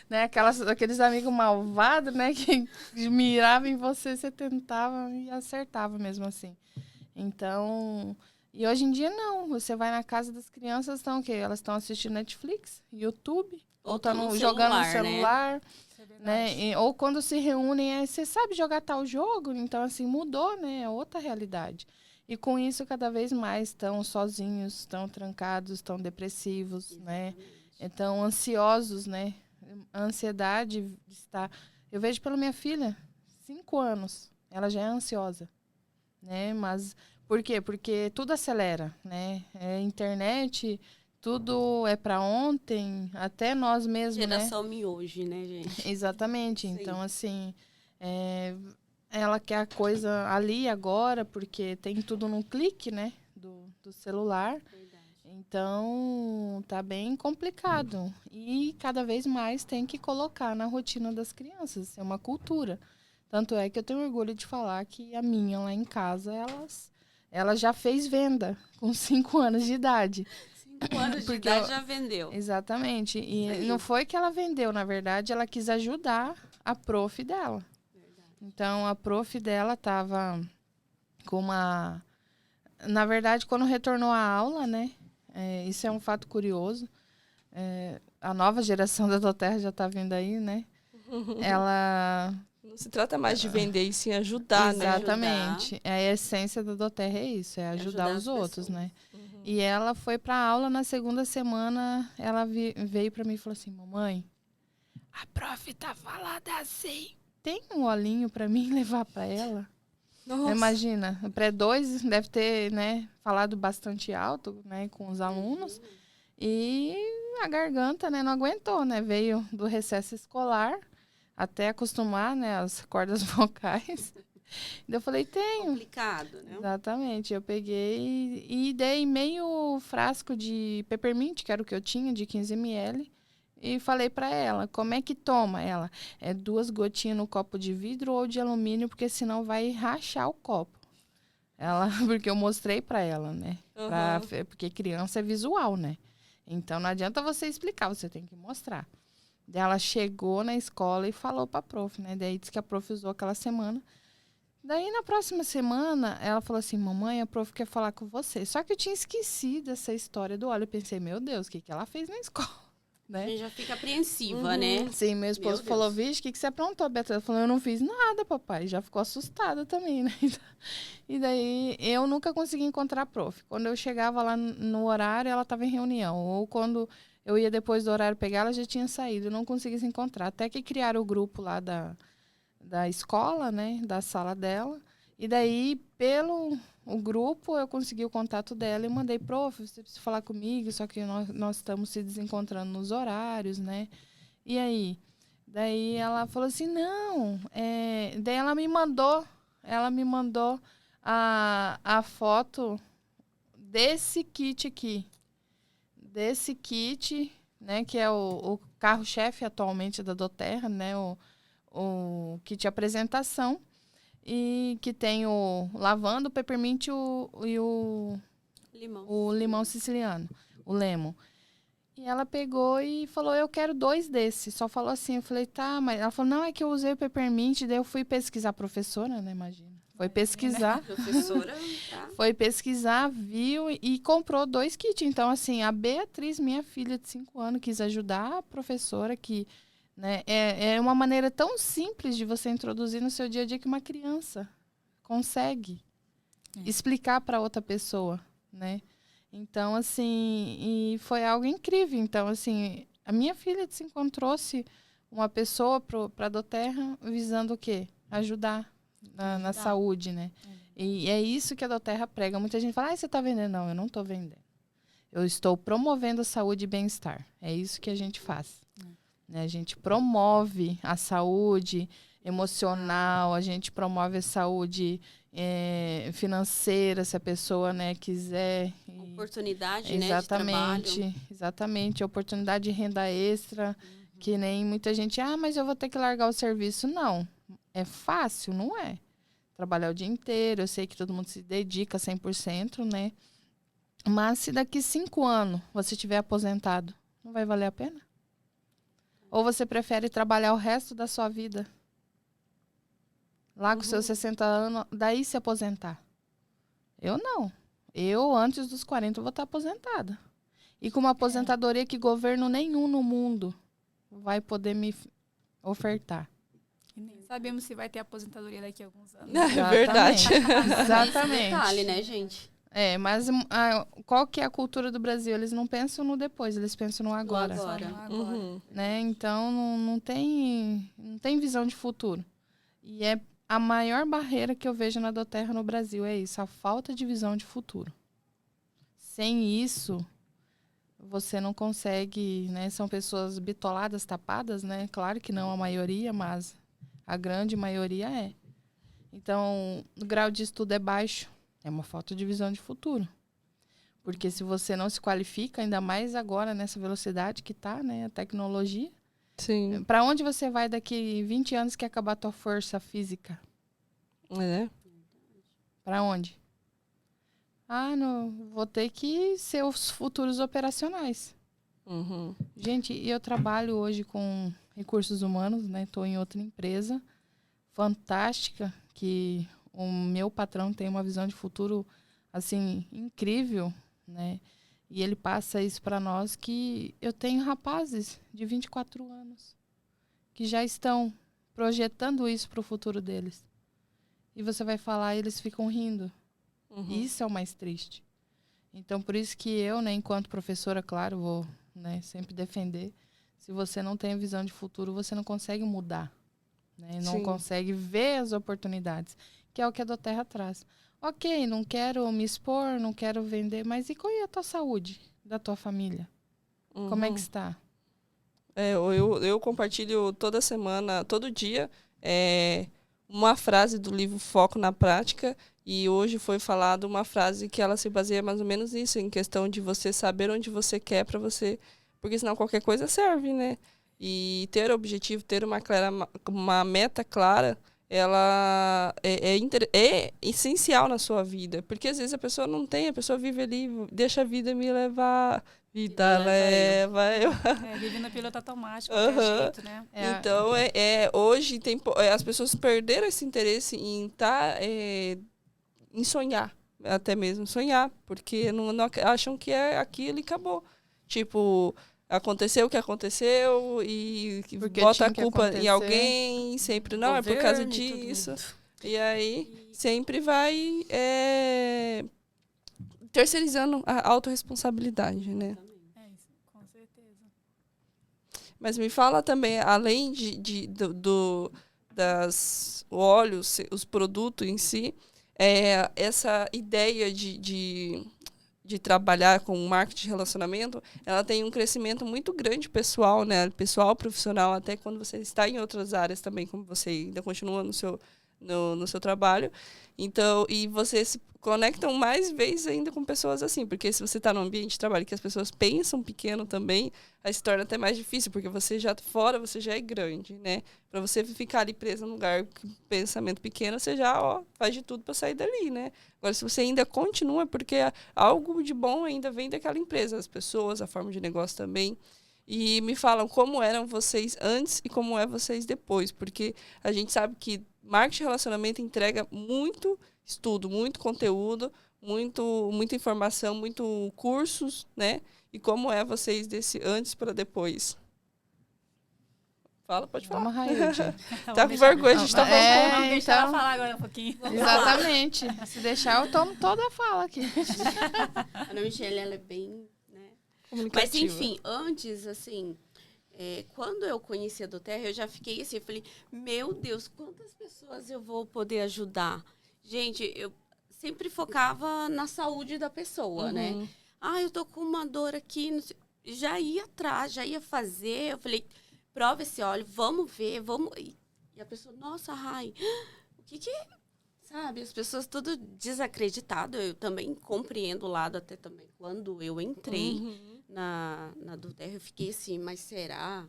Né? Aqueles amigos malvados, né? Que miravam em você, você tentava e acertava mesmo assim. Então, e hoje em dia não. Você vai na casa das crianças, estão o quê? Elas estão assistindo Netflix, YouTube, ou estão jogando no celular. Né? Ou quando se reúnem, você sabe jogar tal jogo? Então, assim, mudou, né? É outra realidade. E com isso, cada vez mais estão sozinhos, estão trancados, estão depressivos, né? Estão ansiosos, né? A ansiedade está... Eu vejo pela minha filha, 5 anos, ela já é ansiosa, né? Mas por quê? Porque tudo acelera, né? Internet, tudo é para ontem, até nós mesmos, Geração miojo, né, gente? Exatamente. Então, assim, ela quer a coisa ali agora, porque tem tudo num clique, né, do celular. Verdade. Então, tá bem complicado. E cada vez mais tem que colocar na rotina das crianças. É uma cultura. Tanto é que eu tenho orgulho de falar que a minha lá em casa, ela já fez venda com 5 anos de idade. 5 anos de idade já vendeu. Exatamente. E não foi que ela vendeu, na verdade, ela quis ajudar a prof dela. Verdade. Então, a prof dela estava com uma... Na verdade, quando retornou à aula, né? Isso é um fato curioso. A nova geração da Doterra já está vindo aí, né? Ela... Não se trata mais de vender, e sim ajudar, Exatamente. né? A essência da Doterra é isso, é ajudar os outros, né? Uhum. E ela foi para a aula na segunda semana, ela veio para mim e falou assim, mamãe, a prof tá falando assim. Tem um olhinho para mim levar para ela? Nossa. Imagina, pré-2 deve ter, né, falado bastante alto, né, com os alunos. E a garganta, né, não aguentou, né? Veio do recesso escolar até acostumar, né, as cordas vocais. Eu falei, tenho. Complicado, né? Exatamente. Eu peguei e dei meio frasco de peppermint, que era o que eu tinha, de 15 ml. E falei para ela, como é que toma? Ela, 2 gotinhas no copo de vidro ou de alumínio, porque senão vai rachar o copo. Porque eu mostrei para ela, né? Uhum. Porque criança é visual, né? Então não adianta você explicar, você tem que mostrar. Daí ela chegou na escola e falou para a prof, né? Daí disse que a prof usou aquela semana. Daí, na próxima semana, ela falou assim, mamãe, a prof quer falar com você. Só que eu tinha esquecido essa história do óleo. Eu pensei, meu Deus, o que ela fez na escola? Né? A gente já fica apreensiva, né? Sim, meu esposo falou, vixe, o que você aprontou, Beto? Ela falou, eu não fiz nada, papai. Já ficou assustada também, né? E daí, eu nunca consegui encontrar a prof. Quando eu chegava lá no horário, ela estava em reunião. Ou quando eu ia depois do horário pegar, ela já tinha saído. Eu não conseguia se encontrar. Até que criaram o grupo lá da escola, né, da sala dela. E daí, pelo o grupo, eu consegui o contato dela e mandei, prof, você precisa falar comigo, só que nós estamos se desencontrando nos horários, né? E aí? Daí ela falou assim, não. Daí ela me mandou a foto desse kit aqui. Desse kit, né, que é o carro-chefe atualmente da Doterra, né, o kit de apresentação, e que tem o lavanda, o peppermint e o limão siciliano, o lemon. E ela pegou e falou, eu quero 2 desses. Só falou assim, eu falei, tá, mas ela falou, não, é que eu usei o peppermint, daí eu fui pesquisar a professora, né, imagina. Foi pesquisar. Professora, tá? Foi pesquisar, viu e comprou 2 kits. Então, assim, a Beatriz, minha filha de 5 anos, quis ajudar a professora, que, né, é uma maneira tão simples de você introduzir no seu dia a dia que uma criança consegue explicar para outra pessoa, né? Então, assim, e foi algo incrível. Então, assim, a minha filha de 5 anos trouxe uma pessoa para a Doterra visando o quê? Ajudar na saúde, né? E é isso que a Doterra prega. Muita gente fala, você está vendendo? Não, eu não estou vendendo. Eu estou promovendo a saúde e bem-estar. É isso que a gente faz. Né? A gente promove a saúde emocional, a gente promove a saúde financeira, se a pessoa, né, quiser. Oportunidade, exatamente, né, de trabalho. Exatamente, oportunidade de renda extra, que nem muita gente, mas eu vou ter que largar o serviço. Não, é fácil, não é? Trabalhar o dia inteiro, eu sei que todo mundo se dedica 100%, né? Mas se daqui 5 anos você estiver aposentado, não vai valer a pena? Ou você prefere trabalhar o resto da sua vida lá com seus 60 anos, daí se aposentar? Eu não. Eu, antes dos 40, vou estar aposentada. E com uma aposentadoria que governo nenhum no mundo vai poder me ofertar. E nem sabemos se vai ter aposentadoria daqui a alguns anos. É verdade. Exatamente. Esse detalhe, né, gente? Mas qual que é a cultura do Brasil? Eles não pensam no depois, eles pensam no agora. No agora. Só no agora. Né? Então, não tem visão de futuro. E é a maior barreira que eu vejo na Doterra no Brasil, é isso, a falta de visão de futuro. Sem isso, você não consegue, né? São pessoas bitoladas, tapadas, né? Claro que não a maioria, mas a grande maioria é. Então, o grau de estudo é baixo. É uma falta de visão de futuro. Porque se você não se qualifica, ainda mais agora, nessa velocidade que está, né? A tecnologia. Sim. Para onde você vai daqui 20 anos que acabar a tua força física? É. Para onde? Não, vou ter que ser os futuros operacionais. Gente, eu trabalho hoje com recursos humanos, né? Estou em outra empresa fantástica, que o meu patrão tem uma visão de futuro, assim, incrível, né? E ele passa isso para nós, que eu tenho rapazes de 24 anos que já estão projetando isso para o futuro deles. E você vai falar e eles ficam rindo. Isso é o mais triste. Então, por isso que eu, né, enquanto professora, claro, vou, né, sempre defender. Se você não tem visão de futuro, você não consegue mudar. Né? Não consegue ver as oportunidades, que é o que a Doterra traz. Ok, não quero me expor, não quero vender, mas e qual é a tua saúde da tua família? Como é que está? Eu compartilho toda semana, todo dia, uma frase do livro Foco na Prática, e hoje foi falado uma frase que ela se baseia mais ou menos nisso, em questão de você saber onde você quer para você, porque senão qualquer coisa serve, né? E ter objetivo, ter uma meta clara, ela é essencial na sua vida. Porque às vezes a pessoa não tem, a pessoa vive ali, deixa a vida me levar, vida leva eu. Vive no piloto automático, qualquer jeito, né? Então, hoje as pessoas perderam esse interesse em em sonhar, até mesmo sonhar, porque não acham que é aquilo e acabou. Tipo, aconteceu o que aconteceu e bota a culpa em alguém, sempre não, governo, é por causa disso. E aí sempre vai terceirizando a autorresponsabilidade, né? Isso, com certeza. Mas me fala também, além das óleos, os produtos em si, essa ideia de trabalhar com marketing de relacionamento, ela tem um crescimento muito grande pessoal, né? Pessoal, profissional, até quando você está em outras áreas também, como você ainda continua no seu trabalho. Então, e você se conectam mais vezes ainda com pessoas assim, porque se você está num ambiente de trabalho que as pessoas pensam pequeno também, aí se torna até mais difícil, porque você já é grande, né? Para você ficar ali preso num lugar com pensamento pequeno, você já faz de tudo para sair dali, né? Agora, se você ainda continua, porque algo de bom ainda vem daquela empresa, as pessoas, a forma de negócio também. E me falam como eram vocês antes e como é vocês depois, porque a gente sabe que marketing de relacionamento entrega muito estudo, muito conteúdo, muita informação, muito cursos, né? E como é vocês desse antes para depois? Fala, pode falar. Vamos, Raílde. Tá com vergonha, a gente tá falando. Vamos deixar ela falar agora um pouquinho. Exatamente. Se deixar, eu tomo toda a fala aqui. A Ana Michele, ela é bem, né? Mas, Comunicativa. enfim, antes, assim, quando eu conheci a Doterra, eu já fiquei assim, eu falei, meu Deus, quantas pessoas eu vou poder ajudar? Gente, eu sempre focava na saúde da pessoa, né? Ah, eu tô com uma dor aqui, não sei. Já ia atrás, já ia fazer. Eu falei, prova esse óleo, vamos ver, vamos... E a pessoa, nossa, Rai, o que Sabe, as pessoas tudo desacreditado. Eu também compreendo o lado até também. Quando eu entrei na Doterra, eu fiquei assim, mas será?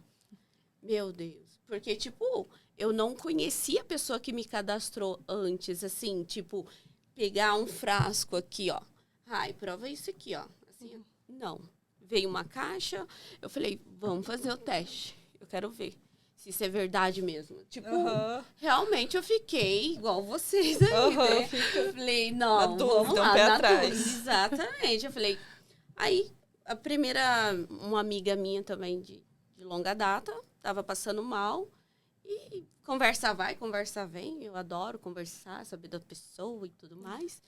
Meu Deus. Porque, tipo, eu não conhecia a pessoa que me cadastrou antes, assim, tipo, pegar um frasco aqui, ó. Ai, prova isso aqui, ó. Assim, não. Veio uma caixa, eu falei, vamos fazer o teste. Eu quero ver se isso é verdade mesmo. Tipo, realmente eu fiquei igual vocês aí, né? Eu falei, não, Na dúvida, vamos lá, um pé na atrás. dúvida. Exatamente. Eu falei, aí uma amiga minha também de longa data, tava passando mal e conversa vai, conversa vem. Eu adoro conversar, saber da pessoa e tudo mais.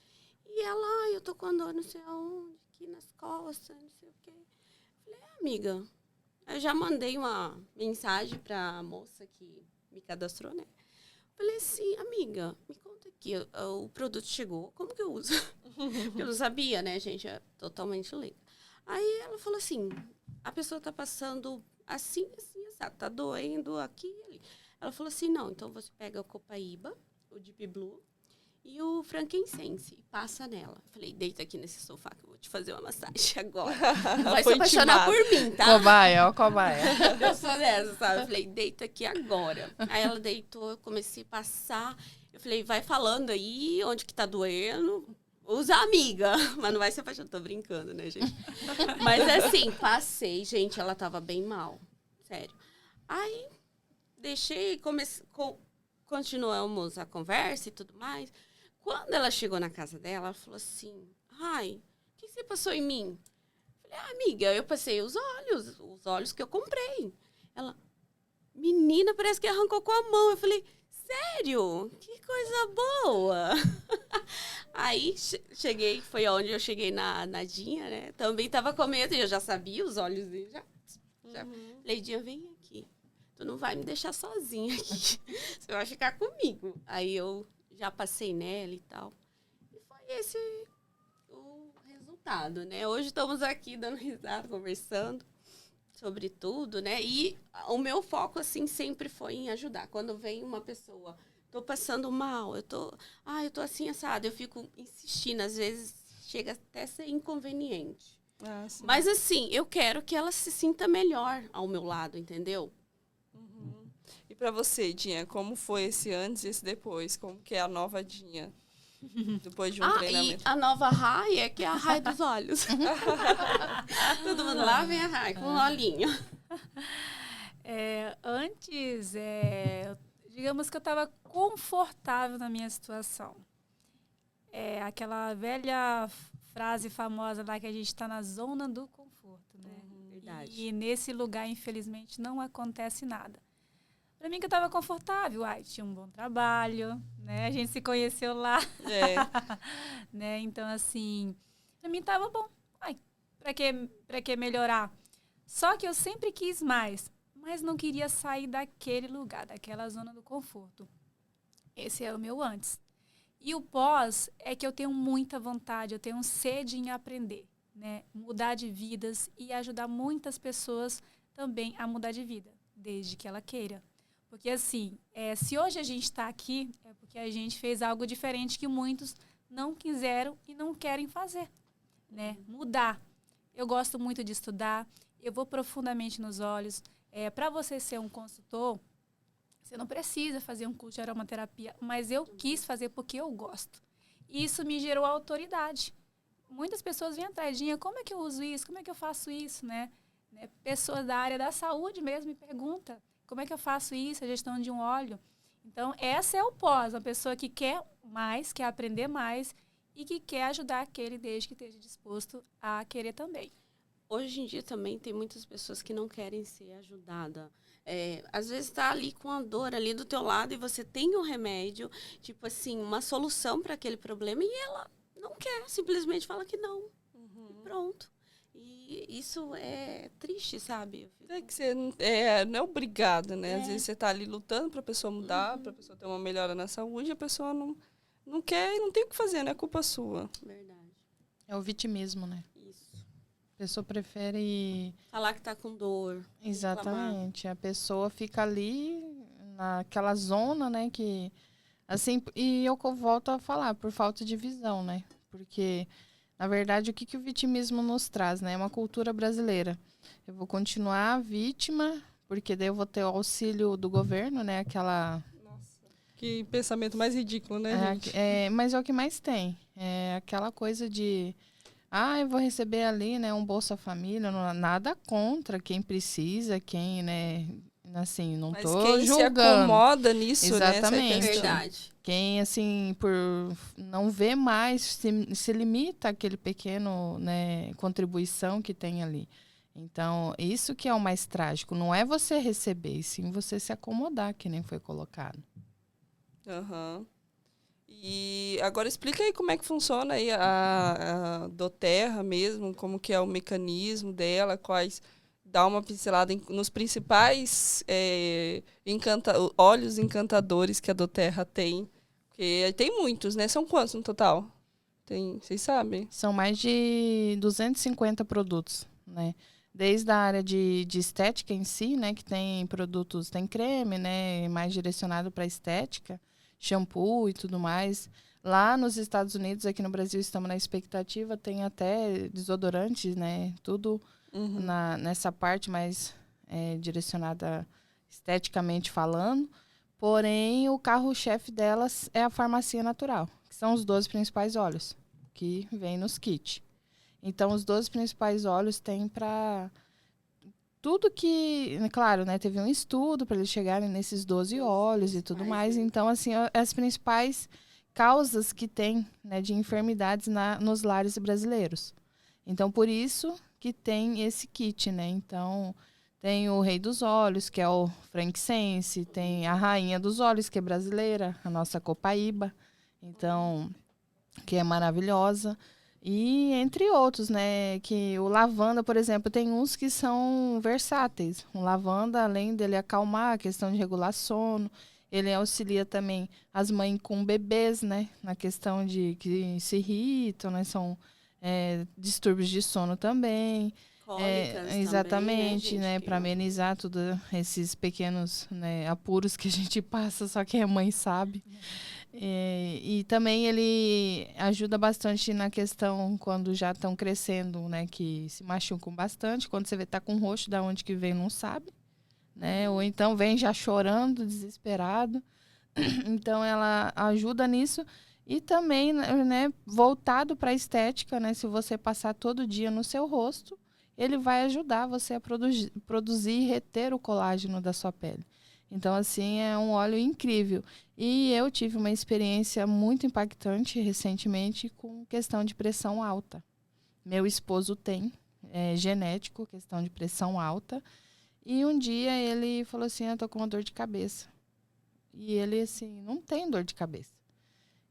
E ela, eu tô com a dor não sei aonde, aqui nas costas, não sei o quê. Falei, amiga, eu já mandei uma mensagem pra moça que me cadastrou, né? Falei assim, amiga, me conta aqui, o produto chegou, como que eu uso? Porque eu não sabia, né, gente? É totalmente leiga. Aí ela falou assim, a pessoa tá passando assim, assim, tá doendo aqui e ali. Ela falou assim, não, então você pega o Copaíba, o Deep Blue e o Frankincense e passa nela. Falei, deita aqui nesse sofá que eu vou te fazer uma massagem agora. Não vai se Foi apaixonar intimada. por mim, tá? Cobaia, ó, cobaia. Eu sou dessa, sabe? Eu falei, deita aqui agora. Aí ela deitou, eu comecei a passar. Eu falei, vai falando aí onde que tá doendo. Usa amiga. Mas não vai se apaixonar. Tô brincando, né, gente? Mas assim, passei. Gente, ela tava bem mal. Sério. Aí, deixei, continuamos a conversa e tudo mais. Quando ela chegou na casa dela, ela falou assim, ai, o que você passou em mim? Eu falei, amiga, eu passei os olhos que eu comprei. Ela, menina, parece que arrancou com a mão. Eu falei, sério? Que coisa boa. Aí, cheguei, foi onde eu cheguei na Dinha, né? Também tava com medo, e eu já sabia os olhos dele, já. Falei, Dinha, vem aqui. Tu não vai me deixar sozinha aqui. Você vai ficar comigo. Aí eu já passei nela e tal. E foi esse o resultado, né? Hoje estamos aqui dando risada, conversando sobre tudo, né? E o meu foco, assim, sempre foi em ajudar. Quando vem uma pessoa, tô passando mal, eu tô assim, assado, eu fico insistindo, às vezes chega até a ser inconveniente. Mas, assim, eu quero que ela se sinta melhor ao meu lado, entendeu? E pra você, Dinha, como foi esse antes e esse depois? Como que é a nova Dinha? Depois de um treinamento. E a nova Rai é que é a Rai dos olhos. Todo mundo lá vem a Rai com um olhinho. Antes, digamos que eu estava confortável na minha situação. Aquela velha frase famosa lá que a gente está na zona do conforto, né? Verdade. E nesse lugar, infelizmente, não acontece nada. Para mim que eu estava confortável, tinha um bom trabalho, né? A gente se conheceu lá. Né? Então, assim, para mim estava bom. Para que melhorar? Só que eu sempre quis mais, mas não queria sair daquele lugar, daquela zona do conforto. Esse é o meu antes. E o pós é que eu tenho muita vontade, eu tenho sede em aprender, né? Mudar de vidas e ajudar muitas pessoas também a mudar de vida, desde que ela queira. Porque, assim, se hoje a gente está aqui, é porque a gente fez algo diferente que muitos não quiseram e não querem fazer, né? Mudar. Eu gosto muito de estudar, eu vou profundamente nos olhos. Para você ser um consultor, você não precisa fazer um curso de aromaterapia, mas eu quis fazer porque eu gosto. E isso me gerou autoridade. Muitas pessoas vêm atrás de mim, como é que eu uso isso? Como é que eu faço isso, né? Pessoas da área da saúde mesmo me perguntam, como é que eu faço isso, a gestão de um óleo? Então, essa é o pós, uma pessoa que quer mais, quer aprender mais e que quer ajudar aquele desde que esteja disposto a querer também. Hoje em dia também tem muitas pessoas que não querem ser ajudadas. Às vezes está ali com a dor ali do teu lado e você tem um remédio, tipo assim, uma solução para aquele problema e ela não quer, simplesmente fala que não. E pronto. E isso é triste, sabe? É que você não é obrigado, né? Às vezes você tá ali lutando pra pessoa mudar, pra pessoa ter uma melhora na saúde, e a pessoa não quer e não tem o que fazer, não é culpa sua. Verdade. É o vitimismo, né? Isso. A pessoa prefere... Falar que tá com dor. Exatamente. A pessoa fica ali naquela zona, né? Que, assim, e eu volto a falar, por falta de visão, né? Porque, na verdade, o que o vitimismo nos traz, né? É uma cultura brasileira. Eu vou continuar vítima, porque daí eu vou ter o auxílio do governo, né? Aquela... Que pensamento mais ridículo, né, gente? Mas é o que mais tem. É aquela coisa de... eu vou receber ali, né, um Bolsa Família, nada contra quem precisa, quem, né, assim, não Mas tô quem julgando. se acomoda nisso, Exatamente. né? Essa é a questão. Verdade. Quem, assim, por não ver mais, se limita àquele pequeno, né, contribuição que tem ali. Então, isso que é o mais trágico. Não é você receber, e sim você se acomodar, que nem foi colocado. Aham. E agora explica aí como é que funciona aí a doTERRA mesmo, como que é o mecanismo dela, dá uma pincelada nos principais óleos encantadores que a doTERRA tem. Porque tem muitos, né? São quantos no total? Vocês sabem? São mais de 250 produtos, né? Desde a área de estética em si, né? Que tem produtos, tem creme, né? Mais direcionado para estética, shampoo e tudo mais. Lá nos Estados Unidos, aqui no Brasil, estamos na expectativa, tem até desodorantes, né? Tudo nessa parte mais direcionada esteticamente falando. Porém, o carro-chefe delas é a farmácia natural, que são os 12 principais óleos que vem nos kits. Então, os 12 principais óleos tem para tudo que... Claro, né? Teve um estudo para eles chegarem nesses 12 óleos e tudo mais. Então, assim, as principais causas que tem, né, de enfermidades nos lares brasileiros. Então, por isso que tem esse kit, né? Então, tem o Rei dos Óleos, que é o frankincense. Tem a Rainha dos Óleos, que é brasileira, a nossa copaíba. Então, que é maravilhosa. E entre outros, né? Que o lavanda, por exemplo, tem uns que são versáteis. O lavanda, além dele acalmar a questão de regular sono, ele auxilia também as mães com bebês, né? Na questão de que se irritam, né? São distúrbios de sono também. Cólicas Exatamente, também, né? Para amenizar todos esses pequenos, né, apuros que a gente passa, só que a mãe sabe. E também ele ajuda bastante na questão quando já estão crescendo, né? Que se machucam bastante. Quando você vê tá com roxo, da onde que vem, não sabe. Né? Ou então vem já chorando, desesperado. Então ela ajuda nisso. E também, né, voltado para a estética, né? Se você passar todo dia no seu rosto, ele vai ajudar você a produzir e reter o colágeno da sua pele. Então, assim, é um óleo incrível. E eu tive uma experiência muito impactante recentemente com questão de pressão alta. Meu esposo tem, genético, questão de pressão alta. E um dia ele falou assim, eu tô com uma dor de cabeça. E ele, assim, não tem dor de cabeça.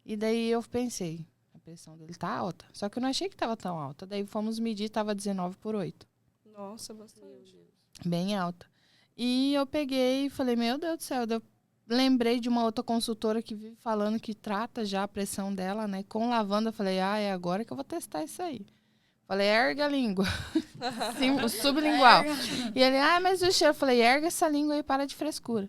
E daí eu pensei, a pressão dele tá alta. Só que eu não achei que tava tão alta. Daí fomos medir, tava 19/8. Nossa, bastante. Bem alta. E eu peguei e falei, meu Deus do céu. Eu lembrei de uma outra consultora que vive falando que trata já a pressão dela, né? Com lavanda. Eu falei, é agora que eu vou testar isso aí. Falei, erga a língua. Sim, sublingual. E ele, mas o cheiro. Eu falei, erga essa língua aí, para de frescura.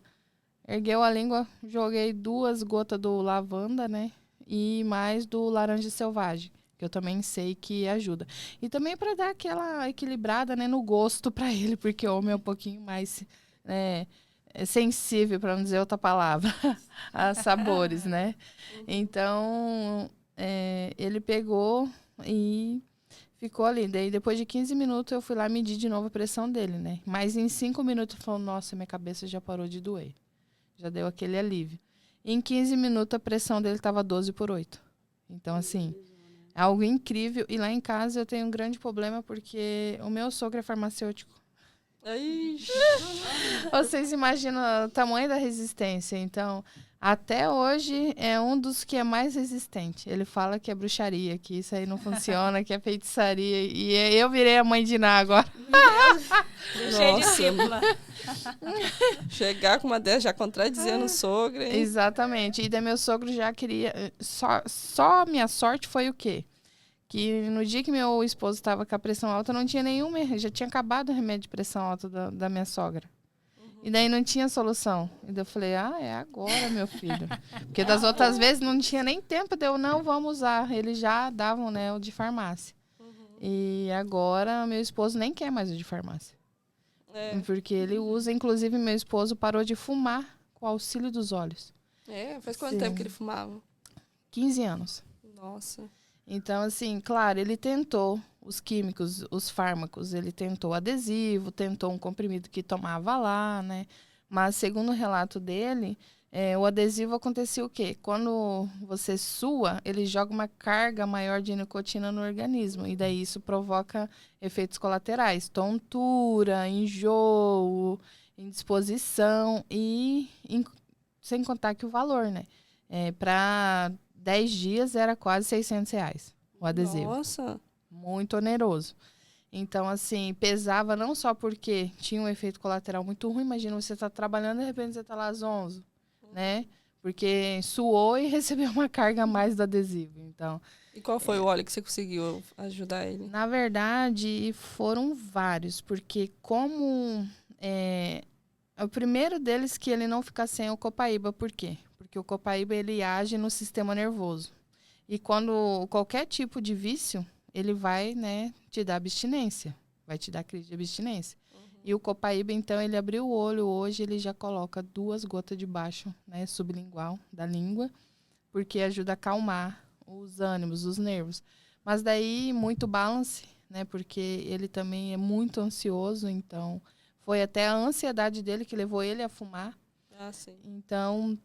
Ergueu a língua, joguei 2 gotas do lavanda, né? E mais do laranja selvagem, que eu também sei que ajuda. E também para dar aquela equilibrada, né, no gosto para ele, porque o homem é um pouquinho mais sensível, para não dizer outra palavra, a sabores, né? Então, ele pegou e ficou ali. Daí, depois de 15 minutos, eu fui lá medir de novo a pressão dele, né? Mas em 5 minutos, ele falou, nossa, minha cabeça já parou de doer. Já deu aquele alívio. Em 15 minutos, a pressão dele estava 12/8. Então, assim, é algo incrível. E lá em casa eu tenho um grande problema porque o meu sogro é farmacêutico. Ixi. Vocês imaginam o tamanho da resistência. Então, até hoje, é um dos que é mais resistente. Ele fala que é bruxaria, que isso aí não funciona, que é feitiçaria. E eu virei a mãe de Ná agora. Deixei de discípula. Chegar com uma dessas já contradizendo o sogro, hein? Exatamente. E daí meu sogro já queria... Só minha sorte foi o quê? Que no dia que meu esposo estava com a pressão alta, não tinha nenhum... Já tinha acabado o remédio de pressão alta da minha sogra. E daí não tinha solução. E daí eu falei, é agora, meu filho. Porque das outras vezes não tinha nem tempo de eu, não, vamos usar. Eles já davam, né, o de farmácia. E agora meu esposo nem quer mais o de farmácia. Porque ele usa, inclusive meu esposo parou de fumar com o auxílio dos olhos. Faz quanto tempo que ele fumava? 15 anos. Nossa. Então, assim, claro, ele tentou os químicos, os fármacos, ele tentou adesivo, tentou um comprimido que tomava lá, né? Mas, segundo o relato dele, o adesivo acontecia o quê? Quando você sua, ele joga uma carga maior de nicotina no organismo. E daí isso provoca efeitos colaterais. Tontura, enjoo, indisposição e sem contar que o valor, né? Para 10 dias era quase R$600 o adesivo. Nossa. Muito oneroso. Então, assim, pesava não só porque tinha um efeito colateral muito ruim. Imagina, você está trabalhando e de repente você está lá às 11, né? Porque suou e recebeu uma carga a mais do adesivo. Então, E qual foi o óleo que você conseguiu ajudar ele? na verdade, foram vários. Porque como... o primeiro deles que ele não fica sem é o copaíba. Por quê? Porque o copaíba, ele age no sistema nervoso. E quando qualquer tipo de vício, ele vai, né, te dar abstinência. Vai te dar crise de abstinência. E o copaíba, então, ele abriu o olho. Hoje, ele já coloca 2 gotas debaixo, né, sublingual da língua, porque ajuda a acalmar os ânimos, os nervos. Mas daí, muito balance, né, porque ele também é muito ansioso. Então, foi até a ansiedade dele que levou ele a fumar. Sim. Então,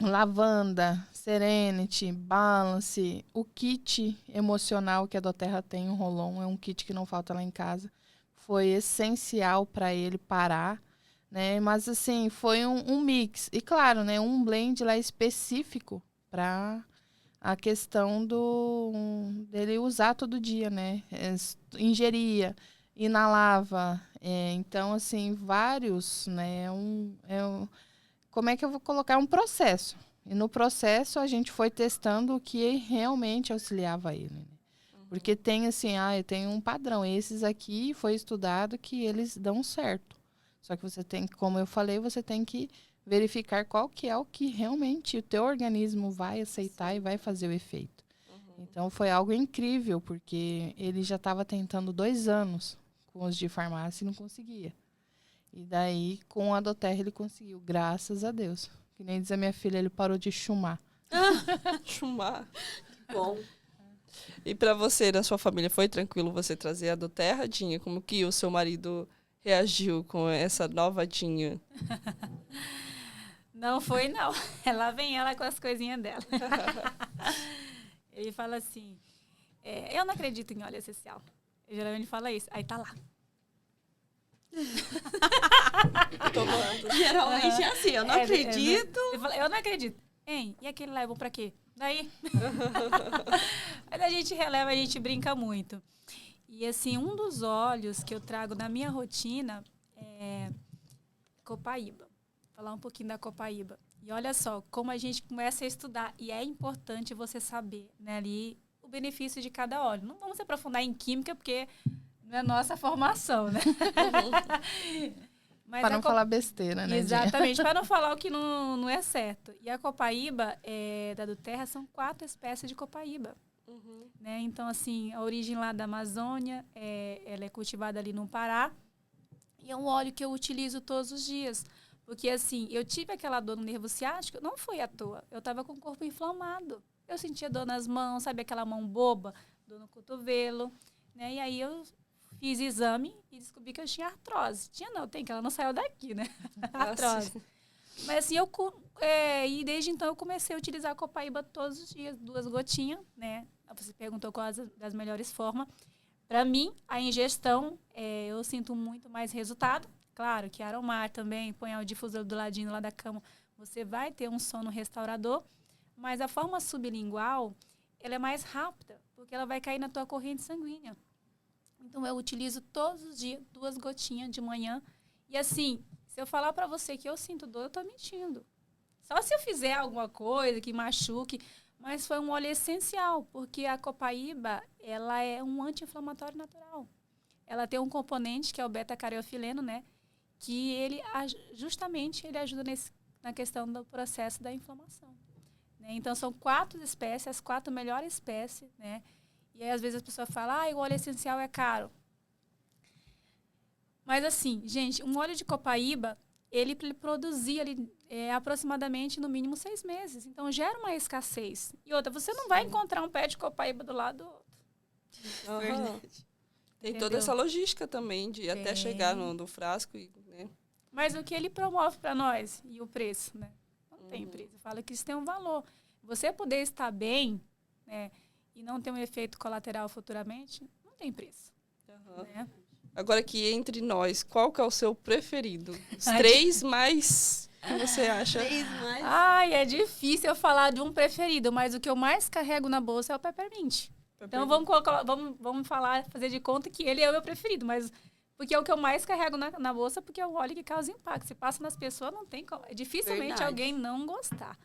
lavanda, Serenity, Balance, o kit emocional que a doTERRA tem, o Rolon, é um kit que não falta lá em casa. Foi essencial para ele parar, né? Mas, assim, foi um mix. E, claro, né, um blend lá específico para a questão dele usar todo dia, né? Ingeria, inalava. Então, assim, vários, né? Como é que eu vou colocar? Um processo. E no processo a gente foi testando o que realmente auxiliava ele. Né? Porque tem assim, tem um padrão. Esses aqui foi estudado que eles dão certo. Só que você tem, como eu falei, você tem que verificar qual que é o que realmente o teu organismo vai aceitar e vai fazer o efeito. Então foi algo incrível, porque ele já estava tentando 2 anos com os de farmácia e não conseguia. E daí, com a doTERRA, ele conseguiu, graças a Deus. Que nem diz a minha filha, ele parou de chumar. Chumar. Bom. E pra você, na sua família, foi tranquilo você trazer a doTERRA, Dinha? Como que o seu marido reagiu com essa nova Dinha? Não foi, não. Lá vem ela com as coisinhas dela. Ele fala assim, eu não acredito em óleo essencial. Ele geralmente fala isso. Aí tá lá. Tomando. Geralmente é assim, eu não acredito. Ele fala, eu não acredito. Hein? E aquele lá é bom pra quê? Daí? Aí a gente releva, a gente brinca muito. E assim, um dos óleos que eu trago na minha rotina é copaíba. Vou falar um pouquinho da copaíba. E olha só, como a gente começa a estudar. E é importante você saber, né, ali, o benefício de cada óleo. Não vamos se aprofundar em química, porque não é nossa formação, né? Para não falar besteira, né? Exatamente, para não falar o que não é certo. E a copaíba da doTERRA são 4 espécies de copaíba. Né? Então, assim, a origem lá da Amazônia, ela é cultivada ali no Pará. E é um óleo que eu utilizo todos os dias. Porque, assim, eu tive aquela dor no nervo ciático, não foi à toa. Eu estava com o corpo inflamado. Eu sentia dor nas mãos, sabe aquela mão boba? Dor no cotovelo. Né? E aí eu fiz exame e descobri que eu tinha artrose. Tinha não, tem que ela não saiu daqui, né? Artrose. Mas assim, e desde então eu comecei a utilizar a copaíba todos os dias, 2 gotinhas, né? Você perguntou qual das melhores formas. Para mim, a ingestão, eu sinto muito mais resultado. Claro que aromar também, põe o difusor do ladinho lá da cama, você vai ter um sono restaurador, mas a forma sublingual, ela é mais rápida, porque ela vai cair na tua corrente sanguínea. Então, eu utilizo todos os dias 2 gotinhas de manhã. E assim, se eu falar para você que eu sinto dor, eu tô mentindo. Só se eu fizer alguma coisa que machuque, mas foi um óleo essencial, porque a copaíba, ela é um anti-inflamatório natural. Ela tem um componente que é o beta-cariofileno, né? Que ele justamente ele ajuda na questão do processo da inflamação. Né? Então, são 4 espécies, as 4 melhores espécies, né? E aí, às vezes, a pessoa fala, o óleo essencial é caro. Mas, assim, gente, um óleo de copaíba, ele produzia aproximadamente, no mínimo, 6 meses. Então, gera uma escassez. E outra, você não vai encontrar um pé de copaíba do lado do outro. Verdade. Tem Entendeu? toda essa logística também, de até chegar no frasco. Né? Mas o que ele promove para nós? E o preço, né? Não tem preço. Eu falo que isso tem um valor. Você poder estar bem, né? E não ter um efeito colateral futuramente, não tem preço. Né? Agora que entre nós, qual que é o seu preferido? Os 3 mais que você acha? 3 mais. É difícil eu falar de um preferido, mas o que eu mais carrego na bolsa é o peppermint. Então vamos fazer de conta que ele é o meu preferido, mas porque é o que eu mais carrego na bolsa, porque é o óleo que causa impacto. Se passa nas pessoas, não tem como. Dificilmente Verdade. alguém não gostar,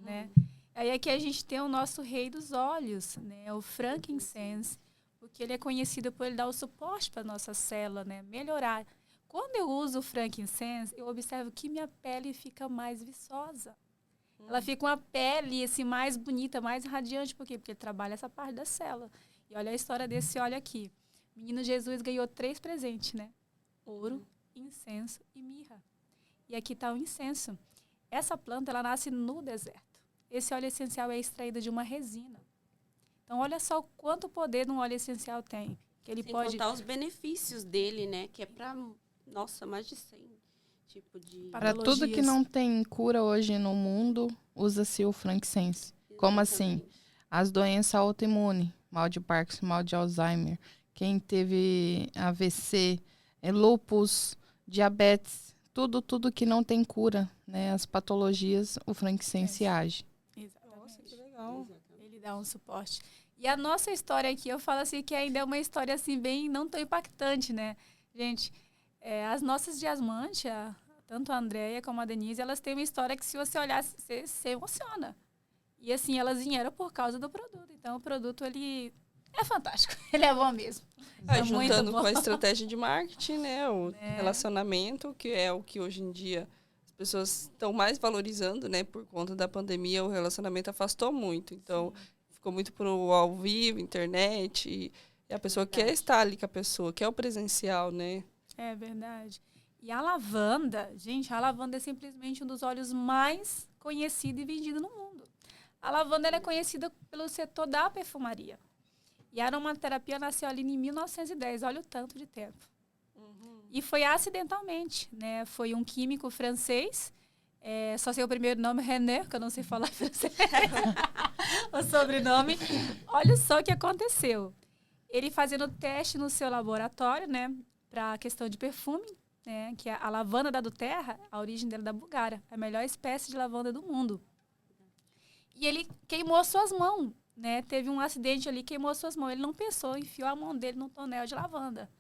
né? Aí aqui a gente tem o nosso rei dos óleos, né? O frankincense, porque ele é conhecido por ele dar o suporte para a nossa célula, né? Melhorar. Quando eu uso o frankincense, eu observo que minha pele fica mais viçosa. Ela fica uma pele assim, mais bonita, mais radiante. Por quê? Porque ele trabalha essa parte da célula. E olha a história desse óleo aqui. O menino Jesus ganhou 3 presentes, né? Ouro, incenso e mirra. E aqui está o incenso. Essa planta, ela nasce no deserto. Esse óleo essencial é extraído de uma resina. Então, olha só o quanto poder um óleo essencial tem. Que ele Sem pode contar os benefícios dele, né? Que é para, mais de 100 tipos de... Para tudo que não tem cura hoje no mundo, usa-se o frankincense. Como assim? As doenças autoimunes, mal de Parkinson, mal de Alzheimer, quem teve AVC, lúpus, diabetes, tudo que não tem cura, né? As patologias, o frankincense age. Exatamente. Nossa, que legal. Ele dá um suporte. E a nossa história aqui, eu falo assim que ainda é uma história assim bem não tão impactante, né? Gente, as nossas diamantes, tanto a Andréia como a Denise, elas têm uma história que se você olhar, você se emociona. E assim, elas vieram por causa do produto. Então, o produto, ele é fantástico. Ele é bom mesmo. Juntando com a estratégia de marketing, né? O relacionamento, que é o que hoje em dia as pessoas estão mais valorizando, né? Por conta da pandemia, o relacionamento afastou muito. Então, ficou muito pro ao vivo, internet. E a pessoa quer estar ali com a pessoa, quer o presencial, né? É verdade. E a lavanda, gente, a lavanda é simplesmente um dos óleos mais conhecidos e vendidos no mundo. A lavanda ela é conhecida pelo setor da perfumaria. E a aromaterapia nasceu ali em 1910, olha o tanto de tempo. E foi acidentalmente, né? Foi um químico francês, só sei o primeiro nome, René, que eu não sei falar francês, o sobrenome. Olha só o que aconteceu. Ele fazendo teste no seu laboratório, né? Para a questão de perfume, né? Que a lavanda da Terra, a origem dela é da Bulgária, a melhor espécie de lavanda do mundo. E ele queimou suas mãos. Né, teve um acidente ali, queimou suas mãos. Ele não pensou, enfiou a mão dele no tonel de lavanda.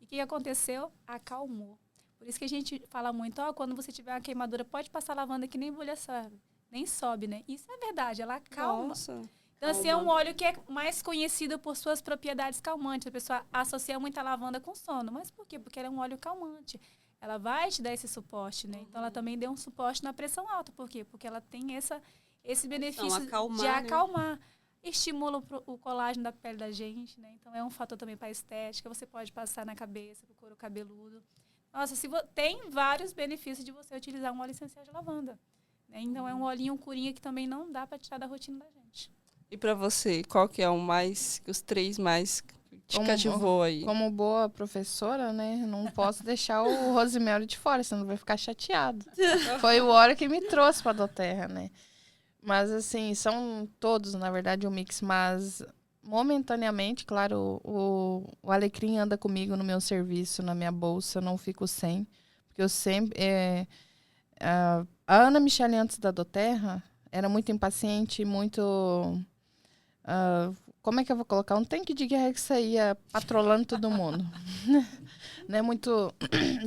E o que aconteceu? Acalmou. Por isso que a gente fala muito, quando você tiver uma queimadura, pode passar lavanda que nem bolha sobe. Nem sobe, né? Isso é verdade, ela acalma. Nossa. Então, assim, é um óleo que é mais conhecido por suas propriedades calmantes. A pessoa associa muito a lavanda com sono. Mas por quê? Porque ela é um óleo calmante. Ela vai te dar esse suporte, né? Então, ela também deu um suporte na pressão alta. Por quê? Porque ela tem esse benefício de acalmar. Né? Estimula o colágeno da pele da gente, né? Então, é um fator também para a estética. Você pode passar na cabeça, para o couro cabeludo. Nossa, tem vários benefícios de você utilizar um óleo essencial de lavanda. Né? Então, é um olhinho curinha que também não dá para tirar da rotina da gente. E para você, qual que é os 3 mais te cativou aí? Como boa professora, né? Não posso deixar o Rosemary de fora, senão vai ficar chateado. Foi o óleo que me trouxe para a doTERRA, né? Mas, assim, são todos, na verdade, um mix. Mas, momentaneamente, claro, o alecrim anda comigo no meu serviço, na minha bolsa, eu não fico sem. Porque eu sempre... a Ana Michele, antes da doTERRA, era muito impaciente, muito... como é que eu vou colocar? Um tanque de guerra que saía patrolando todo mundo. Né? Muito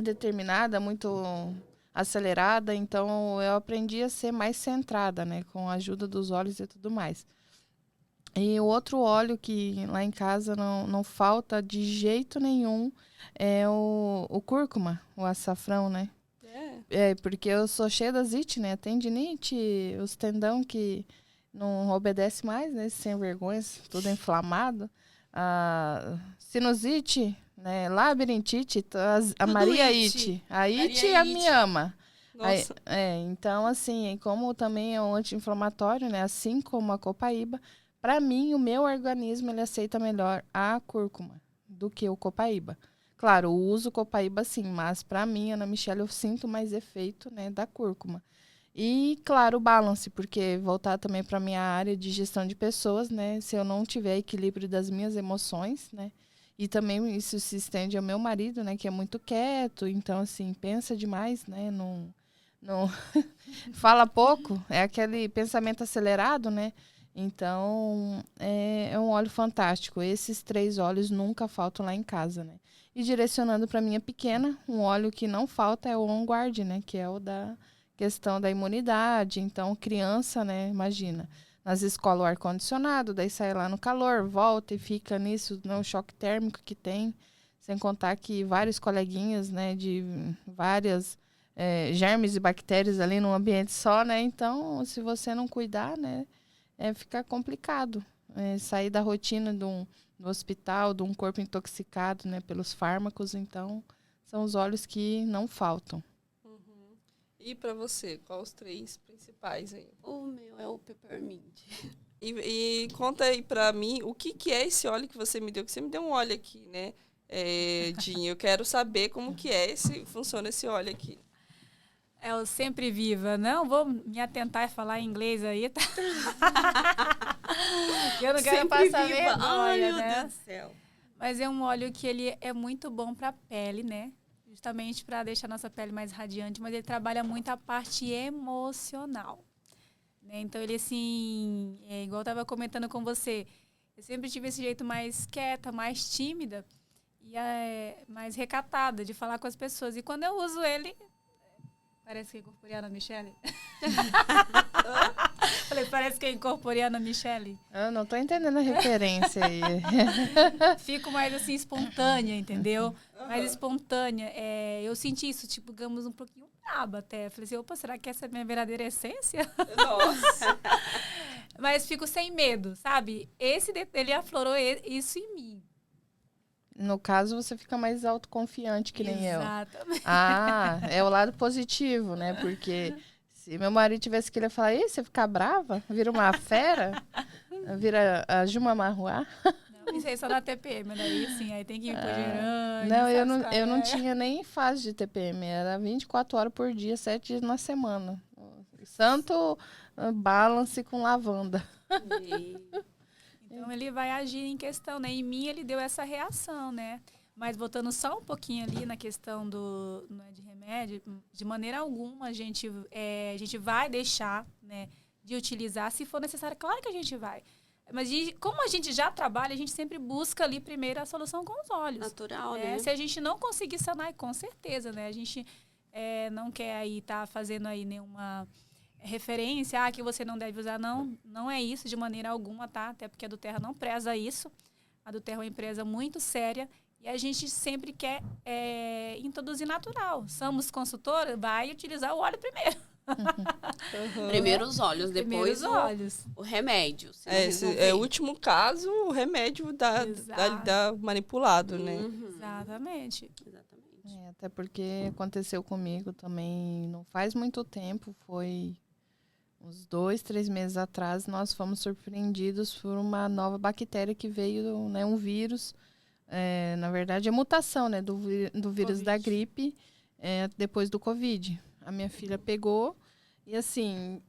determinada, muito acelerada. Então, eu aprendi a ser mais centrada, né? Com a ajuda dos óleos e tudo mais. E o outro óleo que lá em casa não falta de jeito nenhum é o cúrcuma, o açafrão, né? Porque eu sou cheia da zite, né? Tendinite, os tendão que não obedece mais, né? Sem vergonhas, tudo inflamado. Sinusite, né? Labirintite, a Maria Ite. A Ite a me ama. Nossa. Então, assim, como também é um anti-inflamatório, né? Assim como a copaíba, para mim, o meu organismo, ele aceita melhor a cúrcuma do que o copaíba. Claro, eu uso copaíba sim, mas para mim, Ana Michele, eu sinto mais efeito, né, da cúrcuma. E, claro, o balance, porque voltar também para a minha área de gestão de pessoas, né? Se eu não tiver equilíbrio das minhas emoções, né? E também isso se estende ao meu marido, né? Que é muito quieto, então, assim, pensa demais, né? Não fala pouco, é aquele pensamento acelerado, né? Então, é um óleo fantástico. Esses 3 óleos nunca faltam lá em casa, né? E direcionando para minha pequena, um óleo que não falta é o On Guard, né? Que é o da questão da imunidade. Então, criança, né? Imagina, nas escolas o ar-condicionado, daí sai lá no calor, volta e fica nisso, no choque térmico que tem. Sem contar que vários coleguinhas, né? De várias germes e bactérias ali num ambiente só, né? Então, se você não cuidar, né? Fica complicado. Sair da rotina do hospital, de um corpo intoxicado, né? Pelos fármacos. Então, são os óleos que não faltam. E para você, quais os 3 principais aí? O meu é o peppermint. E conta aí para mim, o que é esse óleo que você me deu? Que você me deu um óleo aqui, né, Dinho? Eu quero saber como que funciona esse óleo aqui. É o Sempre Viva. Não vou me atentar a falar inglês aí, tá? Eu não quero passar vergonha, ai, meu né? Deus do céu. Mas é um óleo que ele é muito bom para a pele, né? Justamente para deixar nossa pele mais radiante, mas ele trabalha muito a parte emocional. Né? Então, ele, assim, igual eu estava comentando com você, eu sempre tive esse jeito mais quieta, mais tímida e mais recatada de falar com as pessoas. E quando eu uso ele, parece que eu incorporei a Ana Michele. Falei, parece que eu incorporei a Ana Michele. Eu não tô entendendo a referência aí. Fico mais assim, espontânea, entendeu? Mais espontânea. Eu senti isso, tipo, digamos, um pouquinho braba até. Falei assim, opa, será que essa é a minha verdadeira essência? Nossa! Mas fico sem medo, sabe? Ele aflorou isso em mim. No caso, você fica mais autoconfiante que nem eu. Exatamente. É o lado positivo, né? Porque se meu marido tivesse que ele falar, e você ficar brava? Vira uma fera? Vira a Juma Marruá? Não, isso aí só da TPM, daí sim, aí tem que ir pro gerante. Não, eu não tinha nem fase de TPM, era 24 horas por dia, 7 dias na semana. Santo balance com lavanda. Então, ele vai agir em questão, né? Em mim, ele deu essa reação, né? Mas voltando só um pouquinho ali na questão de remédio, de maneira alguma a gente vai deixar, né, de utilizar, se for necessário. Claro que a gente vai. Mas como a gente já trabalha, a gente sempre busca ali primeiro a solução com os olhos. Natural, né? Se a gente não conseguir sanar, com certeza, né? A gente não quer aí estar fazendo aí nenhuma referência, que você não deve usar. Não é isso de maneira alguma, tá? Até porque a doTERRA não preza isso. A doTERRA é uma empresa muito séria e a gente sempre quer introduzir natural. Somos consultora, vai utilizar o óleo primeiro. Primeiro os olhos, depois os olhos. o remédio. O último caso, o remédio dá manipulado, né? Exatamente. Até porque aconteceu comigo também, não faz muito tempo, foi uns 2, 3 meses atrás, nós fomos surpreendidos por uma nova bactéria que veio, né, um vírus, Na verdade, é mutação, né, do vírus da Covid. gripe depois do Covid. A minha filha pegou e, assim,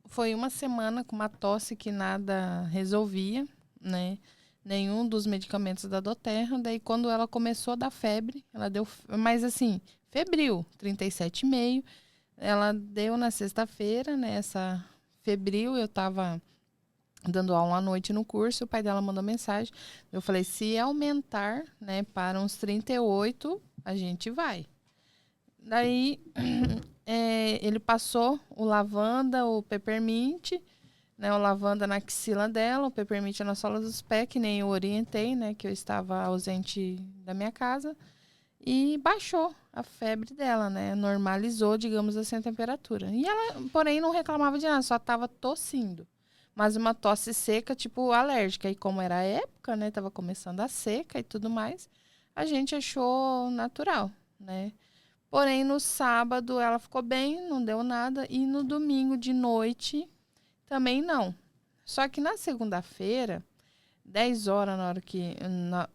foi uma semana com uma tosse que nada resolvia, né? Nenhum dos medicamentos da Doterra. Daí, quando ela começou a dar febre, ela deu... Mas, assim, febril, 37,5. Ela deu na sexta-feira, né? Essa febril, eu estava dando aula à noite no curso, o pai dela mandou mensagem. Eu falei, se aumentar, né, para uns 38, a gente vai. Daí, ele passou o lavanda, o peppermint, né, o lavanda na axila dela, o peppermint na sola dos pés, que nem eu orientei, né, que eu estava ausente da minha casa, e baixou a febre dela, né, normalizou, digamos assim, a temperatura. E ela, porém, não reclamava de nada, só estava tossindo. Mas uma tosse seca, tipo alérgica. E como era a época, né, tava começando a seca e tudo mais, a gente achou natural, né. Porém, no sábado ela ficou bem, não deu nada. E no domingo de noite também não. Só que na segunda-feira, 10 horas na hora que...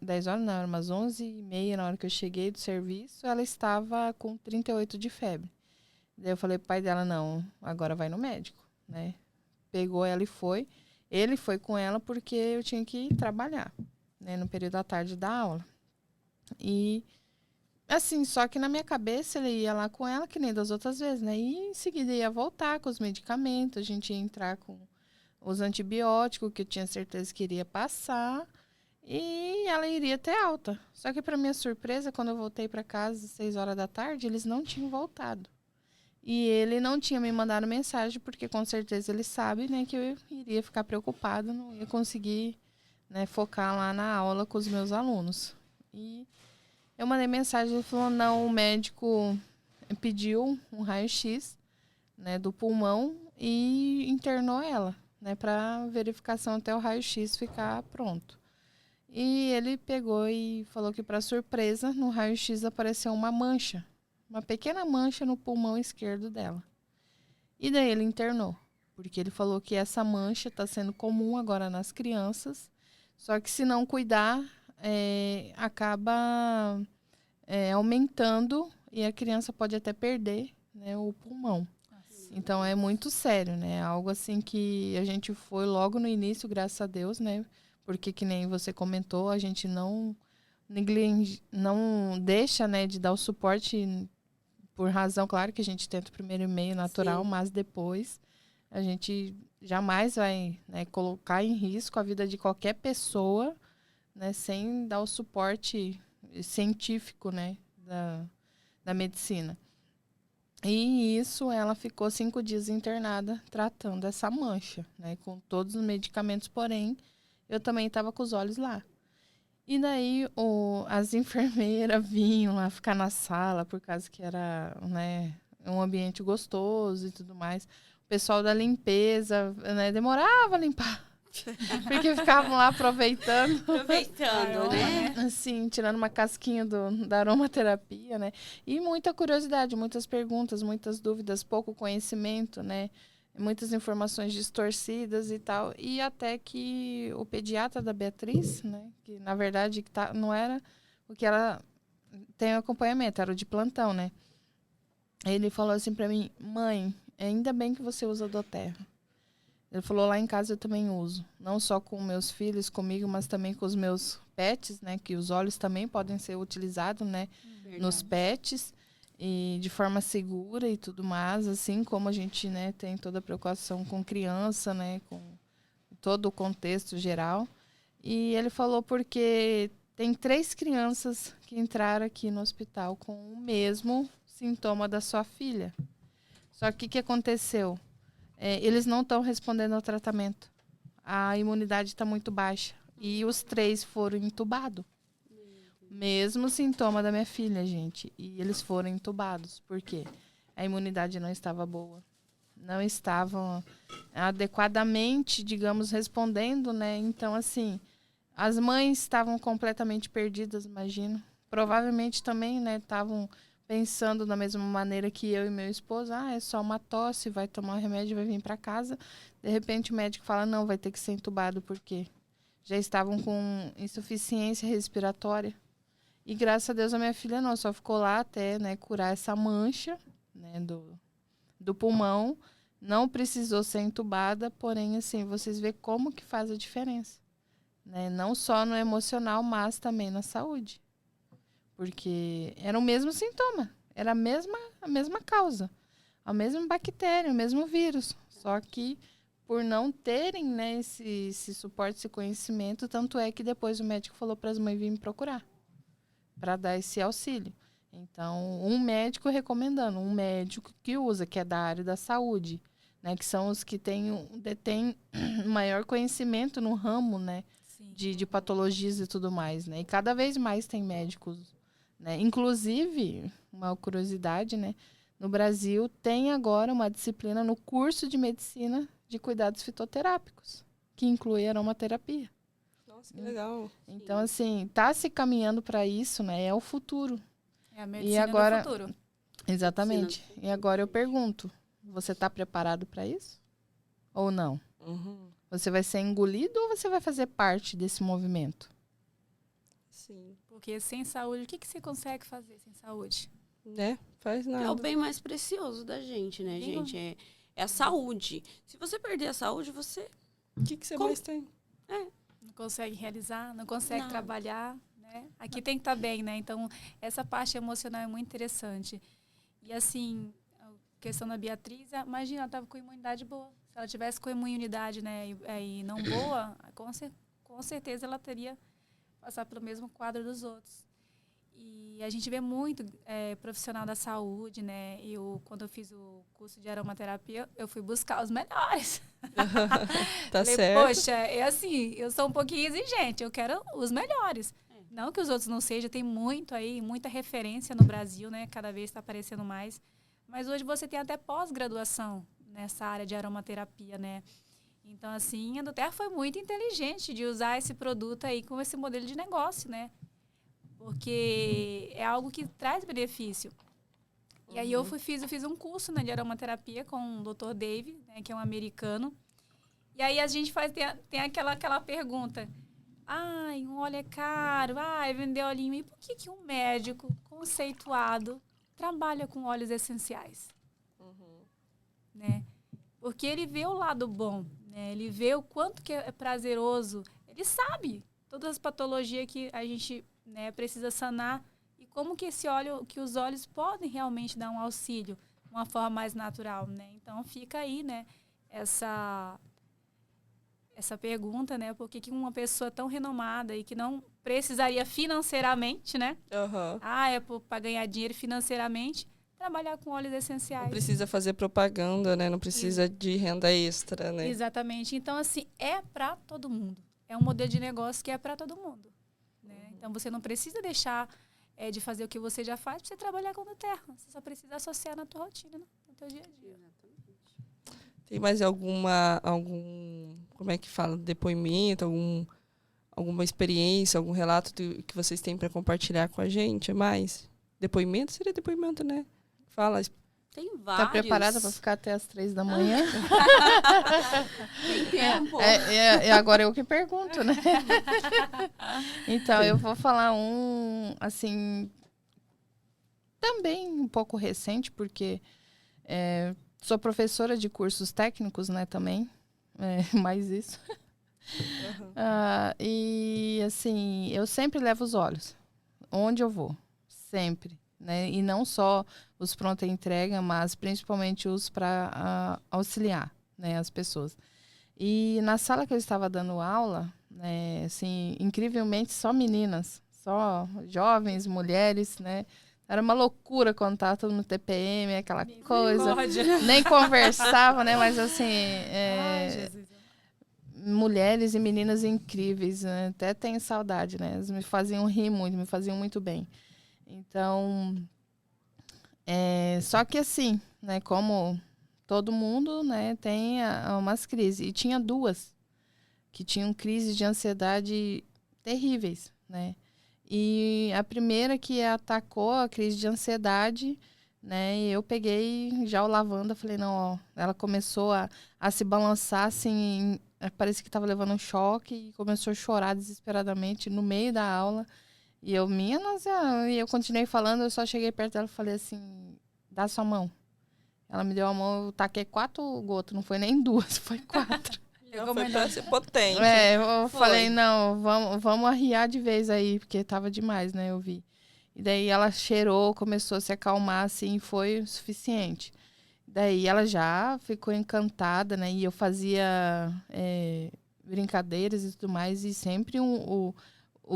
10 horas não, umas 11h30 na hora que eu cheguei do serviço, ela estava com 38 de febre. Daí eu falei pro pai dela, não, agora vai no médico, né. Pegou ela e foi. Ele foi com ela porque eu tinha que ir trabalhar, né, no período da tarde da aula. E... assim, só que na minha cabeça ele ia lá com ela, que nem das outras vezes, né? E em seguida ia voltar com os medicamentos, a gente ia entrar com os antibióticos, que eu tinha certeza que iria passar, e ela iria ter alta. Só que, para minha surpresa, quando eu voltei para casa às 6 horas da tarde, eles não tinham voltado. E ele não tinha me mandado mensagem, porque com certeza ele sabe, né, que eu iria ficar preocupada, não ia conseguir, né, focar lá na aula com os meus alunos. E eu mandei mensagem, ele falou, não, o médico pediu um raio-x, né, do pulmão e internou ela, né, para verificação até o raio-x ficar pronto. E ele pegou e falou que, para surpresa, no raio-x apareceu uma mancha, uma pequena mancha no pulmão esquerdo dela. E daí ele internou, porque ele falou que essa mancha está sendo comum agora nas crianças, só que se não cuidar, acaba aumentando e a criança pode até perder, né, o pulmão. Então é muito sério, né? Algo assim que a gente foi logo no início, graças a Deus, né? Porque, que nem você comentou, a gente não deixa, né, de dar o suporte por razão, claro que a gente tenta o primeiro e-mail natural, sim, mas depois a gente jamais vai, né, colocar em risco a vida de qualquer pessoa, né, sem dar o suporte científico, né, da medicina. E isso, ela ficou 5 dias internada tratando essa mancha, né, com todos os medicamentos, porém, eu também estava com os olhos lá. E daí as enfermeiras vinham lá ficar na sala, por causa que era, né, um ambiente gostoso e tudo mais. O pessoal da limpeza, né, demorava a limpar. Porque ficavam lá aproveitando. Aproveitando, né? Assim, tirando uma casquinha da aromaterapia, né? E muita curiosidade, muitas perguntas, muitas dúvidas, pouco conhecimento, né? Muitas informações distorcidas e tal. E até que o pediatra da Beatriz, né? Que na verdade não era o que ela tem acompanhamento, era o de plantão, né? Ele falou assim pra mim, mãe, ainda bem que você usa Doterra. Ele falou, lá em casa eu também uso. Não só com meus filhos, comigo, mas também com os meus pets, né? Que os óleos também podem ser utilizados, né? Verdade. Nos pets. E de forma segura e tudo mais. Assim como a gente, né, tem toda a preocupação com criança, né? Com todo o contexto geral. E ele falou porque tem 3 crianças que entraram aqui no hospital com o mesmo sintoma da sua filha. Só que o que aconteceu? Eles não estão respondendo ao tratamento. A imunidade está muito baixa. E os 3 foram entubados. Mesmo sintoma da minha filha, gente. E eles foram entubados. Por quê? A imunidade não estava boa. Não estavam adequadamente, digamos, respondendo, né? Então, assim, as mães estavam completamente perdidas, imagino. Provavelmente também, né, estavam pensando da mesma maneira que eu e meu esposo, é só uma tosse, vai tomar um remédio, vai vir para casa. De repente o médico fala, não, vai ter que ser entubado, porque já estavam com insuficiência respiratória. E graças a Deus a minha filha não, só ficou lá até, né, curar essa mancha, né, do pulmão. Não precisou ser entubada, porém, assim, vocês veem como que faz a diferença. Né? Não só no emocional, mas também na saúde. Porque era o mesmo sintoma, era a mesma causa, a mesma bactéria, o mesmo vírus. Só que por não terem, né, esse suporte, esse conhecimento, tanto é que depois o médico falou para as mães virem me procurar, para dar esse auxílio. Então, um médico recomendando, um médico que usa, que é da área da saúde, né, que são os que detêm maior conhecimento no ramo, né, de patologias e tudo mais, né, e cada vez mais tem médicos, né, inclusive, uma curiosidade, né, no Brasil tem agora uma disciplina no curso de medicina de cuidados fitoterápicos, que inclui aromaterapia. Nossa, que legal. Então, assim, tá se caminhando para isso, né, é o futuro. É a medicina E agora, do futuro. exatamente. E agora eu pergunto, você está preparado para isso? Ou não? Uhum. Você vai ser engolido ou você vai fazer parte desse movimento? Sim. Porque sem saúde, o que você consegue fazer sem saúde? Né? Faz nada. É o bem mais precioso da gente, né, gente? É a saúde. Se você perder a saúde, você... O que você mais tem? Não consegue realizar, não consegue Não. trabalhar, né? Aqui tem que estar bem, né? Então, essa parte emocional é muito interessante. E, assim, a questão da Beatriz, imagina, ela estava com imunidade boa. Se ela tivesse com imunidade, né, e não boa, com certeza ela teria passado pelo mesmo quadro dos outros. E a gente vê muito profissional da saúde, né? Quando eu fiz o curso de aromaterapia, eu fui buscar os melhores. Tá Falei, certo. poxa, é assim, eu sou um pouquinho exigente, eu quero os melhores. Não que os outros não sejam, tem muito aí, muita referência no Brasil, né? Cada vez está aparecendo mais. Mas hoje você tem até pós-graduação nessa área de aromaterapia, né? Então, assim, a Doterra foi muito inteligente de usar esse produto aí com esse modelo de negócio, né? Porque é algo que traz benefício. E aí eu fiz um curso, né, de aromaterapia com o Dr. Dave, né, que é um americano. E aí a gente tem aquela pergunta. Ai, um óleo é caro. Ai, vender olhinho. E por que um médico conceituado trabalha com óleos essenciais? Né? Porque ele vê o lado bom, né? Ele vê o quanto que é prazeroso. Ele sabe todas as patologias que a gente, né, precisa sanar e como que que os óleos podem realmente dar um auxílio, uma forma mais natural, né? Então fica aí, né, essa pergunta, né? Por que uma pessoa tão renomada e que não precisaria financeiramente, né? Uhum. Para ganhar dinheiro financeiramente, trabalhar com óleos essenciais. Não precisa fazer propaganda, né? Não precisa de renda extra, né? Exatamente. Então, assim, é para todo mundo. É um modelo de negócio que é para todo mundo. Né? Então, você não precisa deixar de fazer o que você já faz para você trabalhar com a Doterra. Você só precisa associar na tua rotina, né? No teu dia a dia. Tem mais algum, como é que fala, depoimento, alguma experiência, algum relato que vocês têm para compartilhar com a gente? Mais? Depoimento seria depoimento, né? Fala. Tem vários. Tá preparada para ficar até as 3 da manhã? Tem tempo. E agora eu que pergunto, né? Então, eu vou falar assim, também um pouco recente, porque sou professora de cursos técnicos, né, também. Mais isso. Uhum. E, assim, eu sempre levo os olhos. Onde eu vou. Sempre. Né? E não só os pronta entrega, mas principalmente os para auxiliar, né, as pessoas. E na sala que eu estava dando aula, né, assim, incrivelmente só meninas, só jovens, mulheres, né? Era uma loucura quando estava todo no TPM, aquela coisa. Nem conversava, né? Mas assim, mulheres e meninas incríveis, né? Até tenho saudade, né? Elas me faziam rir muito, me faziam muito bem. Então, só que assim, né, como todo mundo, né, tem umas crises. E tinha 2 que tinham crises de ansiedade terríveis, né? E a primeira que atacou a crise de ansiedade, né, eu peguei já o lavanda, falei, não, ó, ela começou a se balançar, assim, parecia que estava levando um choque e começou a chorar desesperadamente no meio da aula. E eu, minha nossa, e eu continuei falando, eu só cheguei perto dela e falei assim, dá sua mão. Ela me deu a mão, eu taquei 4 gotas, não foi nem 2, foi 4. Não, foi pra ser potente. Eu falei, não, vamos arriar de vez aí, porque tava demais, né, eu vi. E daí ela cheirou, começou a se acalmar, assim, foi o suficiente. Daí ela já ficou encantada, né, e eu fazia brincadeiras e tudo mais, e sempre o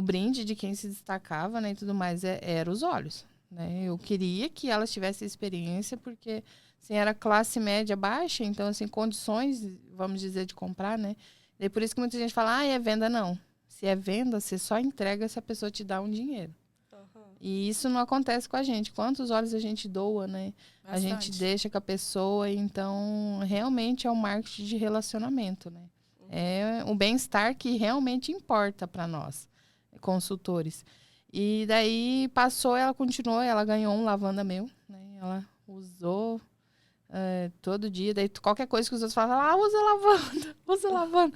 brinde de quem se destacava, né, e tudo mais, era os olhos, né. Eu queria que ela tivesse experiência, porque assim, era classe média baixa, então, assim, condições, vamos dizer, de comprar, né? E por isso que muita gente fala, é venda, não. Se é venda, você só entrega se a pessoa te dá um dinheiro. Uhum. E isso não acontece com a gente. Quantos olhos a gente doa, né? Bastante. A gente deixa com a pessoa, então, realmente é um marketing de relacionamento, né? Uhum. É o bem-estar que realmente importa para nós, consultores. E daí passou, ela continuou, ela ganhou um lavanda meu, né? Ela usou... todo dia, daí qualquer coisa que os outros falam, usa lavanda.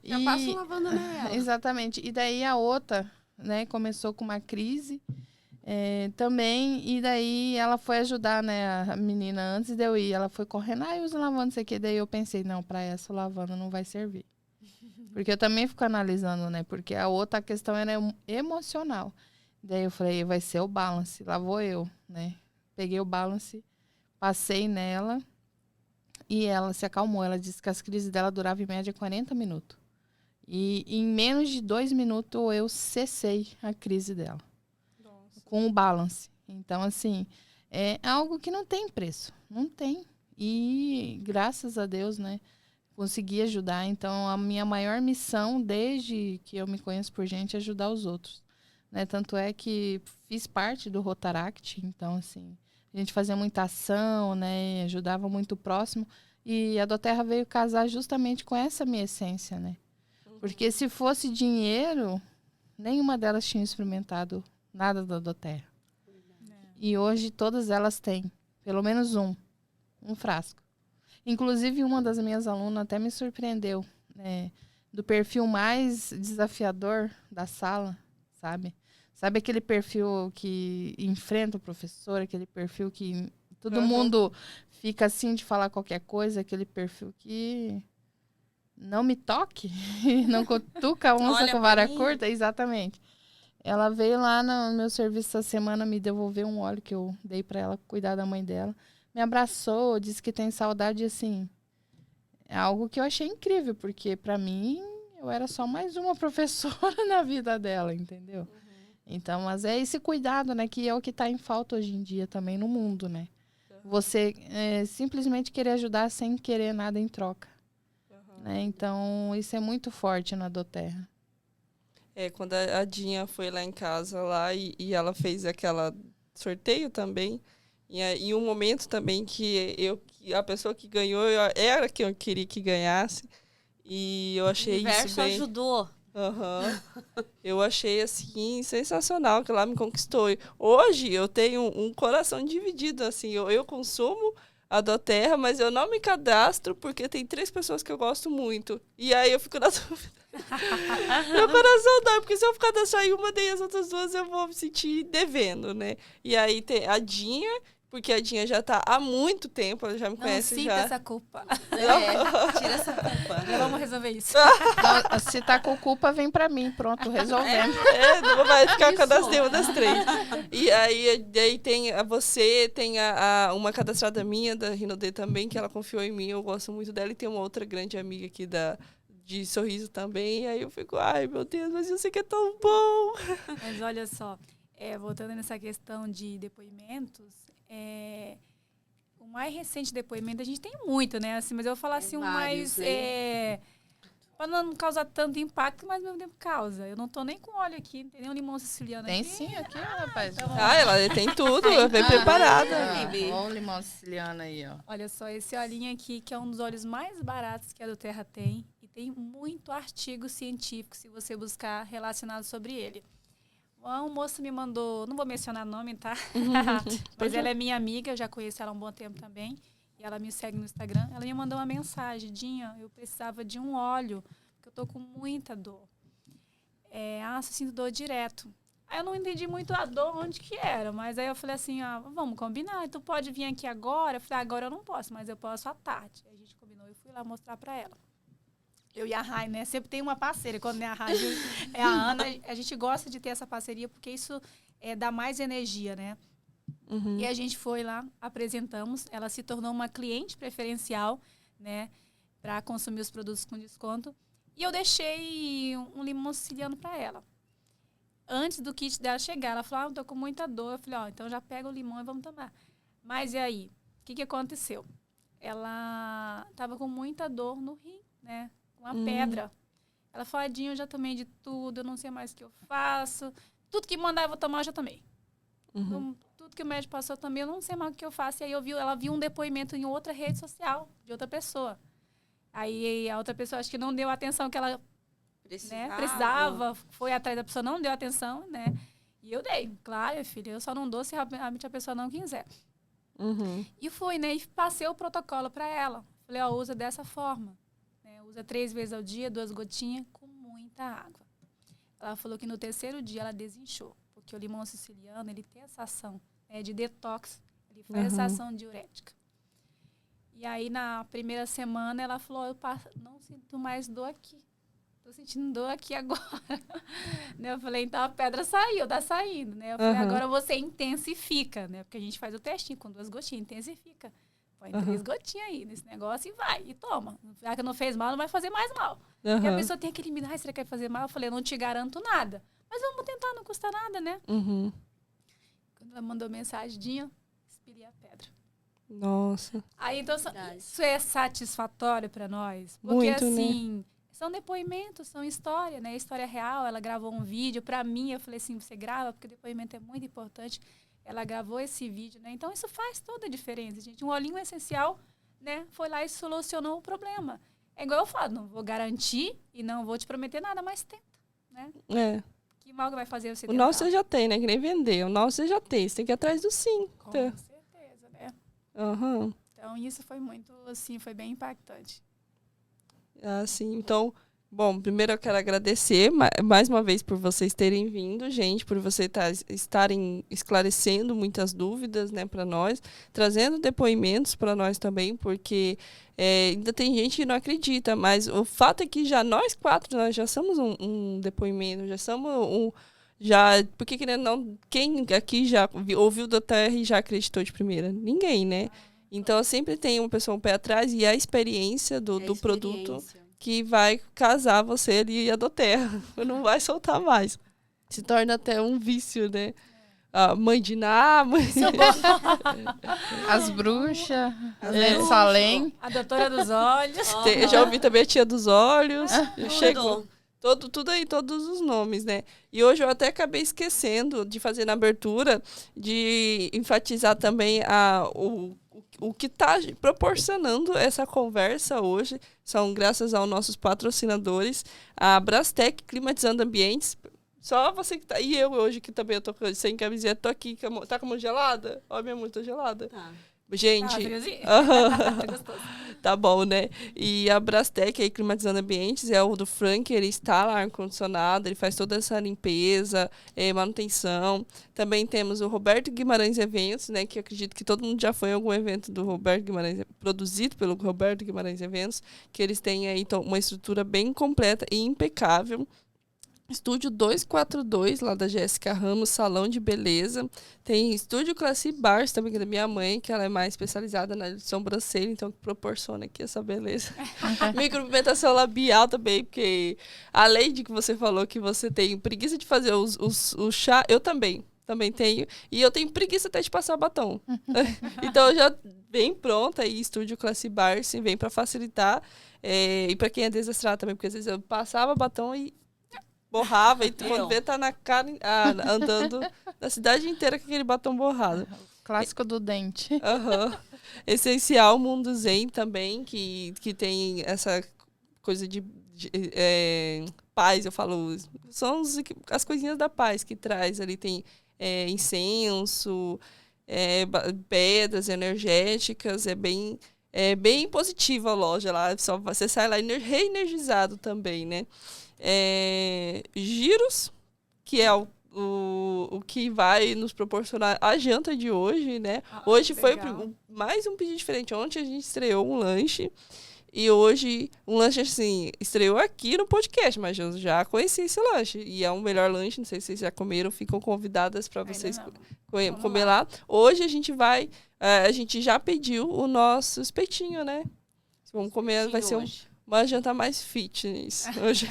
Já passa lavanda nela. Exatamente. E daí a outra, né, começou com uma crise também, e daí ela foi ajudar, né, a menina antes de eu ir, ela foi correndo, usa lavanda, não sei o que, daí eu pensei, não, pra essa lavanda não vai servir. Porque eu também fico analisando, né, porque a outra questão era emocional. Daí eu falei, vai ser o balance, lá vou eu, né, peguei o balance, passei nela e ela se acalmou. Ela disse que as crises dela duravam em média 40 minutos. E em menos de 2 minutos eu cessei a crise dela. Nossa. Com o balance. Então, assim, é algo que não tem preço. Não tem. E graças a Deus, né, consegui ajudar. Então, a minha maior missão, desde que eu me conheço por gente, é ajudar os outros. Né? Tanto é que fiz parte do Rotaract. Então, assim... A gente fazia muita ação, né? Ajudava muito o próximo. E a Doterra veio casar justamente com essa minha essência, né? Uhum. Porque se fosse dinheiro, nenhuma delas tinha experimentado nada da Doterra. E hoje todas elas têm, pelo menos um frasco. Inclusive, uma das minhas alunas até me surpreendeu, né? Do perfil mais desafiador da sala, sabe? Sabe aquele perfil que enfrenta o professor, aquele perfil que todo mundo fica assim de falar qualquer coisa, aquele perfil que não me toque, não cutuca a onça com vara curta, exatamente. Ela veio lá no meu serviço essa semana me devolver um óleo que eu dei para ela cuidar da mãe dela. Me abraçou, disse que tem saudade, assim, é algo que eu achei incrível, porque para mim eu era só mais uma professora na vida dela, entendeu? Então, mas é esse cuidado, né, que é o que está em falta hoje em dia também no mundo, né? Uhum. Você simplesmente querer ajudar sem querer nada em troca. Uhum. Né? Então, isso é muito forte na Doterra. Quando a Dinha foi lá em casa lá e ela fez aquela sorteio também, e um momento também que a pessoa que ganhou era quem eu queria que ganhasse, e eu achei isso bem... O universo ajudou. Uhum. Eu achei, assim, sensacional, que ela me conquistou. Hoje eu tenho um coração dividido, assim, eu consumo a Doterra, mas eu não me cadastro porque tem 3 pessoas que eu gosto muito. E aí eu fico na dúvida. Meu coração dói, porque se eu ficar só em uma, daí as outras 2 eu vou me sentir devendo, né? E aí tem a Dinha, porque a Dinha já tá há muito tempo, ela já me conhece. Não já. sinta essa culpa. Tira essa culpa. Já vamos resolver isso. Não, se tá com culpa, vem pra mim. Pronto, resolvemos. Não vai ficar cadastrada uma das 3. E aí tem você, tem uma cadastrada minha, da Rinode também, que ela confiou em mim, eu gosto muito dela. E tem uma outra grande amiga aqui de Sorriso também. E aí eu fico, ai meu Deus, mas eu sei que é tão bom. Mas olha só, voltando nessa questão de depoimentos, o mais recente depoimento, a gente tem muito, né? Assim, mas eu vou falar assim, vários, mais... para não causar tanto impacto, mas ao mesmo tempo causa. Eu não tô nem com óleo aqui, não tem nem um limão siciliano tem aqui. Tem sim, aqui, rapaz. Então, ela tem tudo, é bem preparada. Olha o limão siciliano aí, ó. Olha só, esse olhinho aqui, que é um dos óleos mais baratos que a Doterra tem. E tem muito artigo científico, se você buscar relacionado sobre ele. Um moço me mandou, não vou mencionar nome, tá? Mas ela é minha amiga, eu já conheço ela há um bom tempo também. e ela me segue no Instagram, ela me mandou uma mensagem: Dinha, eu precisava de um óleo, porque eu tô com muita dor. Eu sinto dor direto. Aí eu não entendi muito a dor, onde que era, mas aí eu falei assim, vamos combinar, tu pode vir aqui agora? Eu falei, agora eu não posso, mas eu posso à tarde. Aí a gente combinou e fui lá mostrar pra ela. Eu e a Rai, né, sempre tem uma parceira, quando é a Rai, é a Ana, a gente gosta de ter essa parceria, porque isso dá mais energia, né? Uhum. E a gente foi lá, apresentamos, ela se tornou uma cliente preferencial, né, para consumir os produtos com desconto, e eu deixei um limão siciliano para ela. Antes do kit dela chegar, ela falou, eu tô com muita dor. Eu falei, então já pega o limão e vamos tomar. Mas e aí? O que aconteceu? Ela tava com muita dor no rim, né? Com a pedra. Ela falou, Dinha, eu já tomei de tudo, eu não sei mais o que eu faço. Tudo que mandava eu tomar, eu já tomei. Tudo que o médico passou também, eu não sei mais o que eu faço. E aí ela viu um depoimento em outra rede social, de outra pessoa. Aí a outra pessoa acho que não deu a atenção que ela precisava, foi atrás da pessoa, não deu atenção, né? E eu dei, claro, filha, eu só não dou se realmente a pessoa não quiser. E fui, né? E passei o protocolo para ela. Falei, usa dessa forma. Né? Usa 3 vezes ao dia, 2 gotinhas, com muita água. Ela falou que no 3º dia ela desinchou, porque o limão siciliano, ele tem essa ação de detox, ele faz essa ação diurética. E aí, na primeira semana, ela falou, eu não sinto mais dor aqui. Tô sentindo dor aqui agora. Né? Eu falei, então a pedra saiu, tá saindo, né? Eu falei, agora você intensifica, né? Porque a gente faz o testinho com 2 gotinhas, intensifica. Põe 3 gotinhas aí nesse negócio e vai, e toma. Já que não fez mal, não vai fazer mais mal. E a pessoa tem aquele medo, será que vai fazer mal? Eu falei, eu não te garanto nada. Mas vamos tentar, não custa nada, né? Quando ela mandou mensagem, Dinha, expeli a pedra. Nossa. Aí, então, isso é satisfatório para nós. Porque, muito, assim... Né? São depoimentos, são história, né? História real. Ela gravou um vídeo para mim. Eu falei assim, você grava, porque o depoimento é muito importante. Ela gravou esse vídeo, né? Então, isso faz toda a diferença, gente. Um olhinho essencial, né? Foi lá e solucionou o problema. É igual eu falo, não vou garantir e não vou te prometer nada, mas tenta, né? Que mal que vai fazer você tentar? O nosso você já tem, né? Que nem vender. O nosso você já tem. Você tem que ir atrás do sim. Com certeza, né? Uhum. Então, isso foi muito, assim, foi bem impactante. Assim, então, bom, primeiro eu quero agradecer mais uma vez por vocês terem vindo, gente, por vocês estarem esclarecendo muitas dúvidas, né, para nós, trazendo depoimentos para nós também, porque ainda tem gente que não acredita, mas o fato é que já nós 4, nós já somos um depoimento, já somos porque quem aqui já ouviu da Terra e já acreditou de primeira? Ninguém, né? Então, sempre tem uma pessoa um pé atrás e a experiência do produto que vai casar você ali e a do Terra. Não vai soltar mais. Se torna até um vício, né? A mãe de Ná, as bruxas, as Salém. A doutora dos olhos. Eu já ouvi também a tia dos olhos. Chegou. Tudo aí, todos os nomes, né? E hoje eu até acabei esquecendo de fazer na abertura, de enfatizar também o que está proporcionando essa conversa hoje. São graças aos nossos patrocinadores, a Brastemp Climatizando Ambientes. Só você que tá... E eu hoje que também eu tô sem camiseta, tô aqui. Tá com a mão gelada? Ó, minha mão tá gelada. Tá. Gente, tá bom, né? E a Brastemp, aí, Climatizando Ambientes, é o do Frank, ele instala ar-condicionado, ele faz toda essa limpeza, manutenção. Também temos o Roberto Guimarães Eventos, né? Que eu acredito que todo mundo já foi em algum evento do Roberto Guimarães, produzido pelo Roberto Guimarães Eventos, que eles têm aí uma estrutura bem completa e impecável. Estúdio 242, lá da Jéssica Ramos, salão de beleza. Tem Estúdio Classy Bars, também, que é da minha mãe, que ela é mais especializada na sobrancelha, então que proporciona aqui essa beleza. Micropigmentação labial também, porque além de que você falou que você tem preguiça de fazer o chá, eu também tenho. E eu tenho preguiça até de passar batom. Então, já vem pronta aí, Estúdio Classy Bars, vem para facilitar. E para quem é desastrado também, porque às vezes eu passava batom e borrava, e quando vê, tá na cara, andando na cidade inteira com aquele batom borrado. Clássico do dente. Essencial Mundo Zen também, que tem essa coisa de paz, eu falo. São as coisinhas da paz que traz ali. Tem incenso, pedras energéticas, é bem positiva a loja lá. Só você sai lá reenergizado também, né? Giros, que é o que vai nos proporcionar a janta de hoje, né? Hoje foi mais um pedido diferente. Ontem a gente estreou um lanche. E hoje, um lanche assim, estreou aqui no podcast, mas eu já conheci esse lanche. E é um melhor lanche, não sei se vocês já comeram, ficam convidadas para vocês comer lá. Hoje a gente já pediu o nosso espetinho, né? Vamos comer, vai ser uma janta mais fitness. Hoje.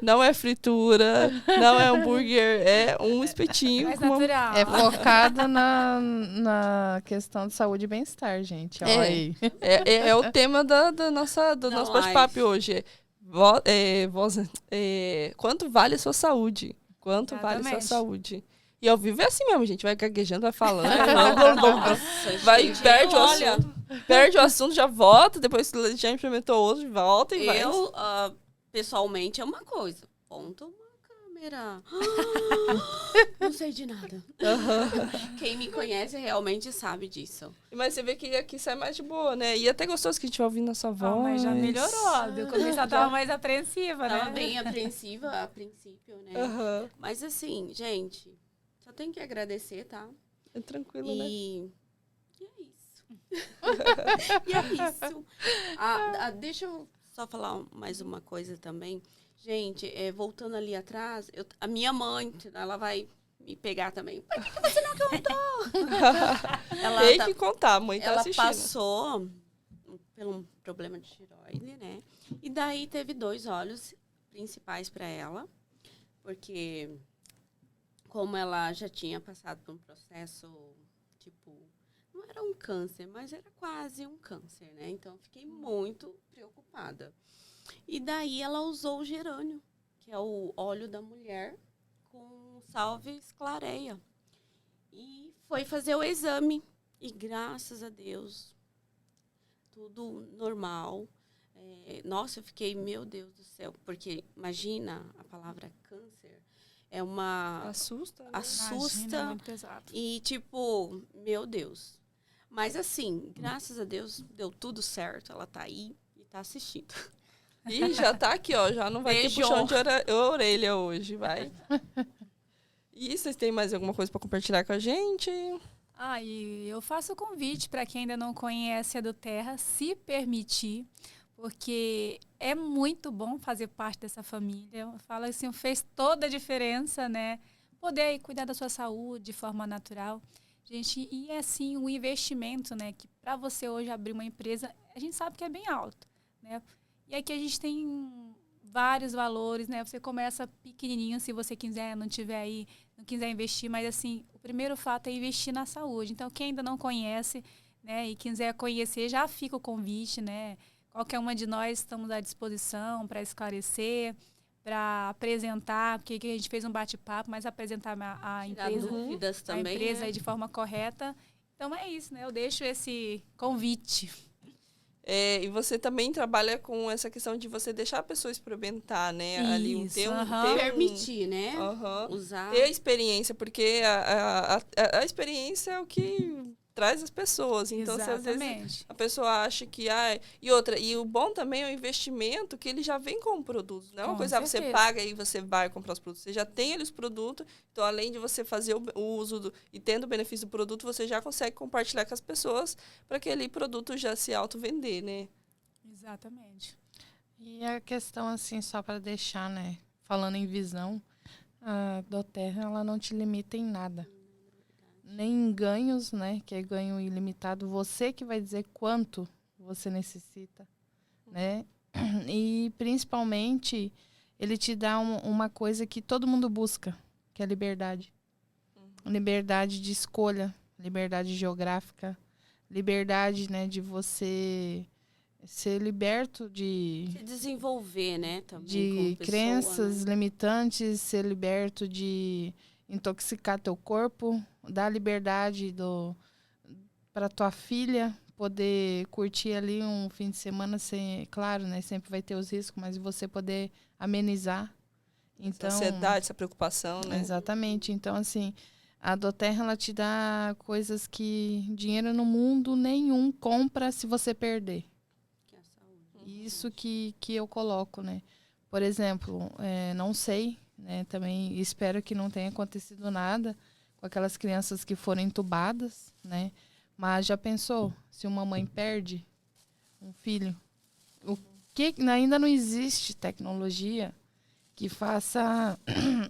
Não é fritura, não é hambúrguer, é um espetinho. Mais natural. É focado na questão de saúde e bem-estar, gente. Olha aí. É o tema do nosso bate-papo hoje. Quanto vale a sua saúde? Quanto vale a sua saúde? E ao vivo é assim mesmo, a gente vai gaguejando, vai falando. Nossa, perde o assunto, já volta, depois já implementou outro, volta e vai. Pessoalmente, é uma coisa. Ponto uma câmera. Não sei de nada. Quem me conhece realmente sabe disso. Mas você vê que aqui sai mais de boa, né? E até gostoso que a gente vai ouvindo a sua voz. Mas já melhorou. Deu começo a estar mais apreensiva, né? Tava bem apreensiva a princípio, né? Mas assim, gente... Só tenho que agradecer, tá? É tranquilo, né? E é isso. E é isso. Deixa eu só falar mais uma coisa também. Gente, voltando ali atrás, a minha mãe, ela vai me pegar também. Por que você não contou? Tem que contar, a mãe tá assistindo. Ela passou por um problema de tireoide, né? E daí teve 2 olhos principais para ela, porque... Como ela já tinha passado por um processo, não era um câncer, mas era quase um câncer, né? Então, eu fiquei muito preocupada. E daí, ela usou o gerânio, que é o óleo da mulher, com salves clareia. E foi fazer o exame. E, graças a Deus, tudo normal. Nossa, eu fiquei, meu Deus do céu. Porque, imagina, a palavra câncer... É uma... Assusta. Né? Assusta. Imagina, muito pesado. E, meu Deus. Mas, assim, graças a Deus, deu tudo certo. Ela tá aí e tá assistindo. E já tá aqui, ó. Já não vai ter puxão de orelha hoje, vai. E vocês têm mais alguma coisa para compartilhar com a gente? E eu faço o convite para quem ainda não conhece a do Terra, se permitir... Porque é muito bom fazer parte dessa família. Eu falo assim, fez toda a diferença, né? Poder cuidar da sua saúde de forma natural. Gente, e é assim, um investimento, né? Que para você hoje abrir uma empresa, a gente sabe que é bem alto, né? E aqui a gente tem vários valores, né? Você começa pequenininho, se você quiser, não quiser investir. Mas assim, o primeiro fato é investir na saúde. Então, quem ainda não conhece, né? E quiser conhecer, já fica o convite, né? Qualquer uma de nós estamos à disposição para esclarecer, para apresentar, porque aqui a gente fez um bate-papo, mas apresentar a empresa, dúvidas também, a empresa né? aí de forma correta. Então é isso, né? Eu deixo esse convite. E você também trabalha com essa questão de você deixar a pessoa experimentar, né? Isso, ali permitir, né? Usar. Ter a experiência, porque a experiência é o que traz as pessoas. Então, se às vezes a pessoa acha que... E o bom também é o investimento, que ele já vem com o produto. Não é uma coisa que você paga e você vai comprar os produtos. Você já tem ali os produtos. Então, além de você fazer o uso e tendo o benefício do produto, você já consegue compartilhar com as pessoas para aquele produto já se auto-vender, né? Exatamente. E a questão, assim, só para deixar, né? Falando em visão, a doTERRA, ela não te limita em nada. Nem em ganhos, né? Que é ganho ilimitado. Você que vai dizer quanto você necessita, né? E, principalmente, ele te dá uma coisa que todo mundo busca, que é a liberdade. Liberdade de escolha, liberdade geográfica, liberdade, né, de você ser liberto de... Se desenvolver, né? Também de crenças, né, limitantes, ser liberto de intoxicar teu corpo, dar liberdade para tua filha poder curtir ali um fim de semana sem, claro, né, sempre vai ter os riscos, mas você poder amenizar. Então, essa ansiedade, essa preocupação, né? Exatamente. Então, assim, A Doterra, ela te dá coisas que dinheiro no mundo nenhum compra se você perder. Que é a saúde. Isso que eu coloco, né? Por exemplo, não sei, né? Também espero que não tenha acontecido nada com aquelas crianças que foram entubadas, né? Mas já pensou se uma mãe perde um filho? Ainda não existe tecnologia que faça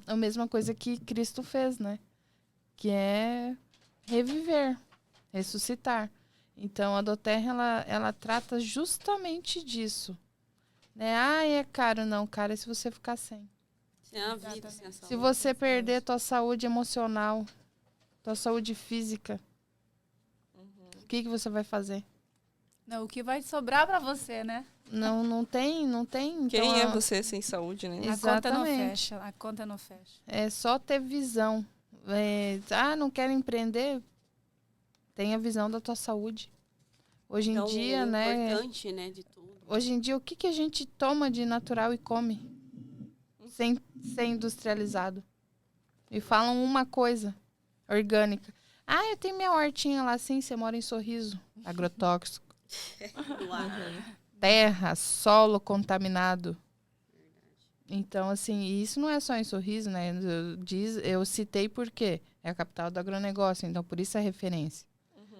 a mesma coisa que Cristo fez, né? Que é reviver, ressuscitar. Então, a Doterra, ela trata justamente disso. Né? Ah, é caro. Não, caro é se você ficar sem. Sem a vida, sem a saúde. Se você perder tua saúde emocional, tua saúde física, o que você vai fazer? Não, o que vai sobrar para você, né? Não tem. Quem então, é você sem saúde, né? Exatamente. A conta não fecha. É só ter visão. Não quero empreender? Tenha visão da tua saúde. Hoje em Então, dia, o né? importante, né, de tudo. Hoje em dia, o que a gente toma de natural e come? Sem ser industrializado. E falam uma coisa orgânica. Ah, eu tenho minha hortinha lá, sim, você mora em Sorriso. Agrotóxico. Do ar. Terra, solo contaminado. Então, assim, isso não é só em Sorriso, né? Eu citei porque é a capital do agronegócio, então por isso é referência.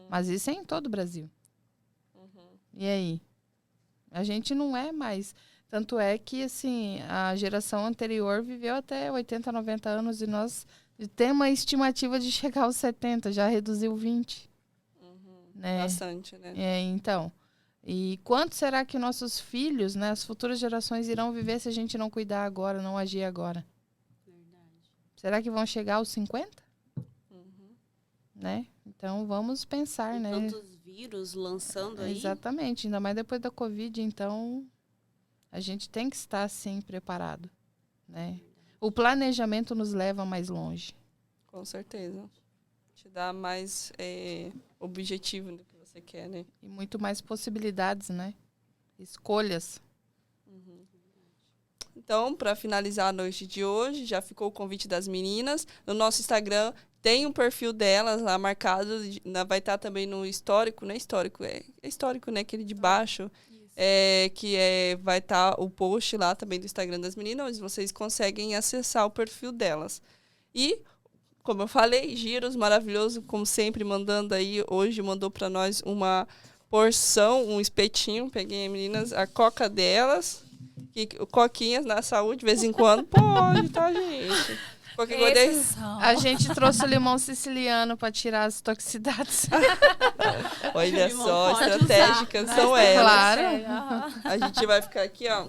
Mas isso é em todo o Brasil. E aí? A gente não é mais. Tanto é que, assim, a geração anterior viveu até 80, 90 anos e nós temos uma estimativa de chegar aos 70, já reduziu 20. Né? Bastante, né? Então. E quanto será que nossos filhos, né, as futuras gerações irão viver se a gente não cuidar agora, não agir agora? Verdade. Será que vão chegar aos 50? Né? Então, vamos pensar, né? Tantos vírus lançando aí. Exatamente. Ainda mais depois da Covid, então, a gente tem que estar, sim, preparado. Né? O planejamento nos leva mais longe. Com certeza. Te dá mais objetivo do que você quer, né? E muito mais possibilidades, né? Escolhas. Então, para finalizar a noite de hoje, já ficou o convite das meninas. No nosso Instagram tem um perfil delas lá marcado. Vai estar também no histórico, não é histórico, é histórico, né? Aquele de baixo. Vai estar o post lá também do Instagram das meninas, onde vocês conseguem acessar o perfil delas. E, como eu falei, Giros, maravilhoso, como sempre, mandando aí. Hoje mandou para nós uma porção, um espetinho. Peguei, meninas, a coca delas. Coquinhas na saúde, de vez em quando, pode, tá, gente? A gente trouxe o limão siciliano para tirar as toxicidades. Olha só, estratégicas são elas. Claro. A gente vai ficar aqui, ó.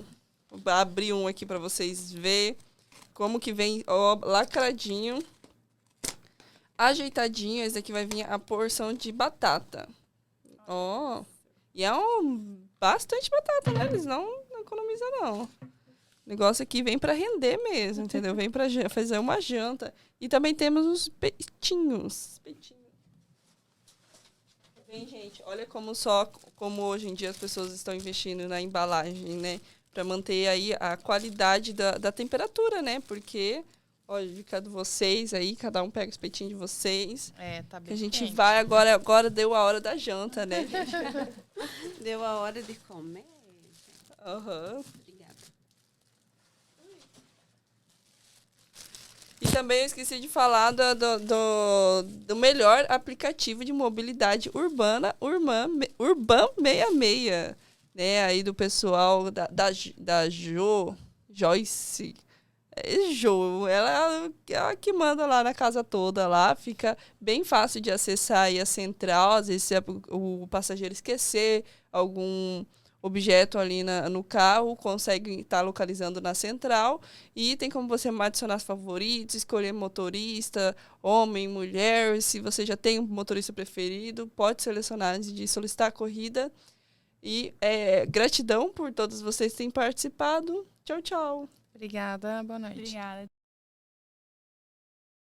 Vou abrir um aqui para vocês verem como que vem, ó, lacradinho. Ajeitadinho, esse aqui vai vir a porção de batata. Ó. E é bastante batata, né? Eles não economizam, não. O negócio aqui vem para render mesmo, entendeu? Vem para fazer uma janta. E também temos os peitinhos. Bem, gente, olha como hoje em dia as pessoas estão investindo na embalagem, né? Para manter aí a qualidade da temperatura, né? Porque, olha, dica de vocês aí, cada um pega os peitinhos de vocês. Tá bem. Que a gente quente. Vai agora deu a hora da janta, né? Deu a hora de comer. Aham. Obrigada. E também eu esqueci de falar do melhor aplicativo de mobilidade urbana, Urban 66, né? Aí do pessoal da Joyce. Ela é a que manda lá na casa toda lá, fica bem fácil de acessar aí a central, às vezes se o passageiro esquecer algum objeto ali no carro, consegue estar localizando na central e tem como você adicionar favoritos, escolher motorista, homem, mulher, se você já tem um motorista preferido, pode selecionar antes de solicitar a corrida. E gratidão por todos vocês que têm participado. Tchau, tchau. Obrigada, boa noite. Obrigada.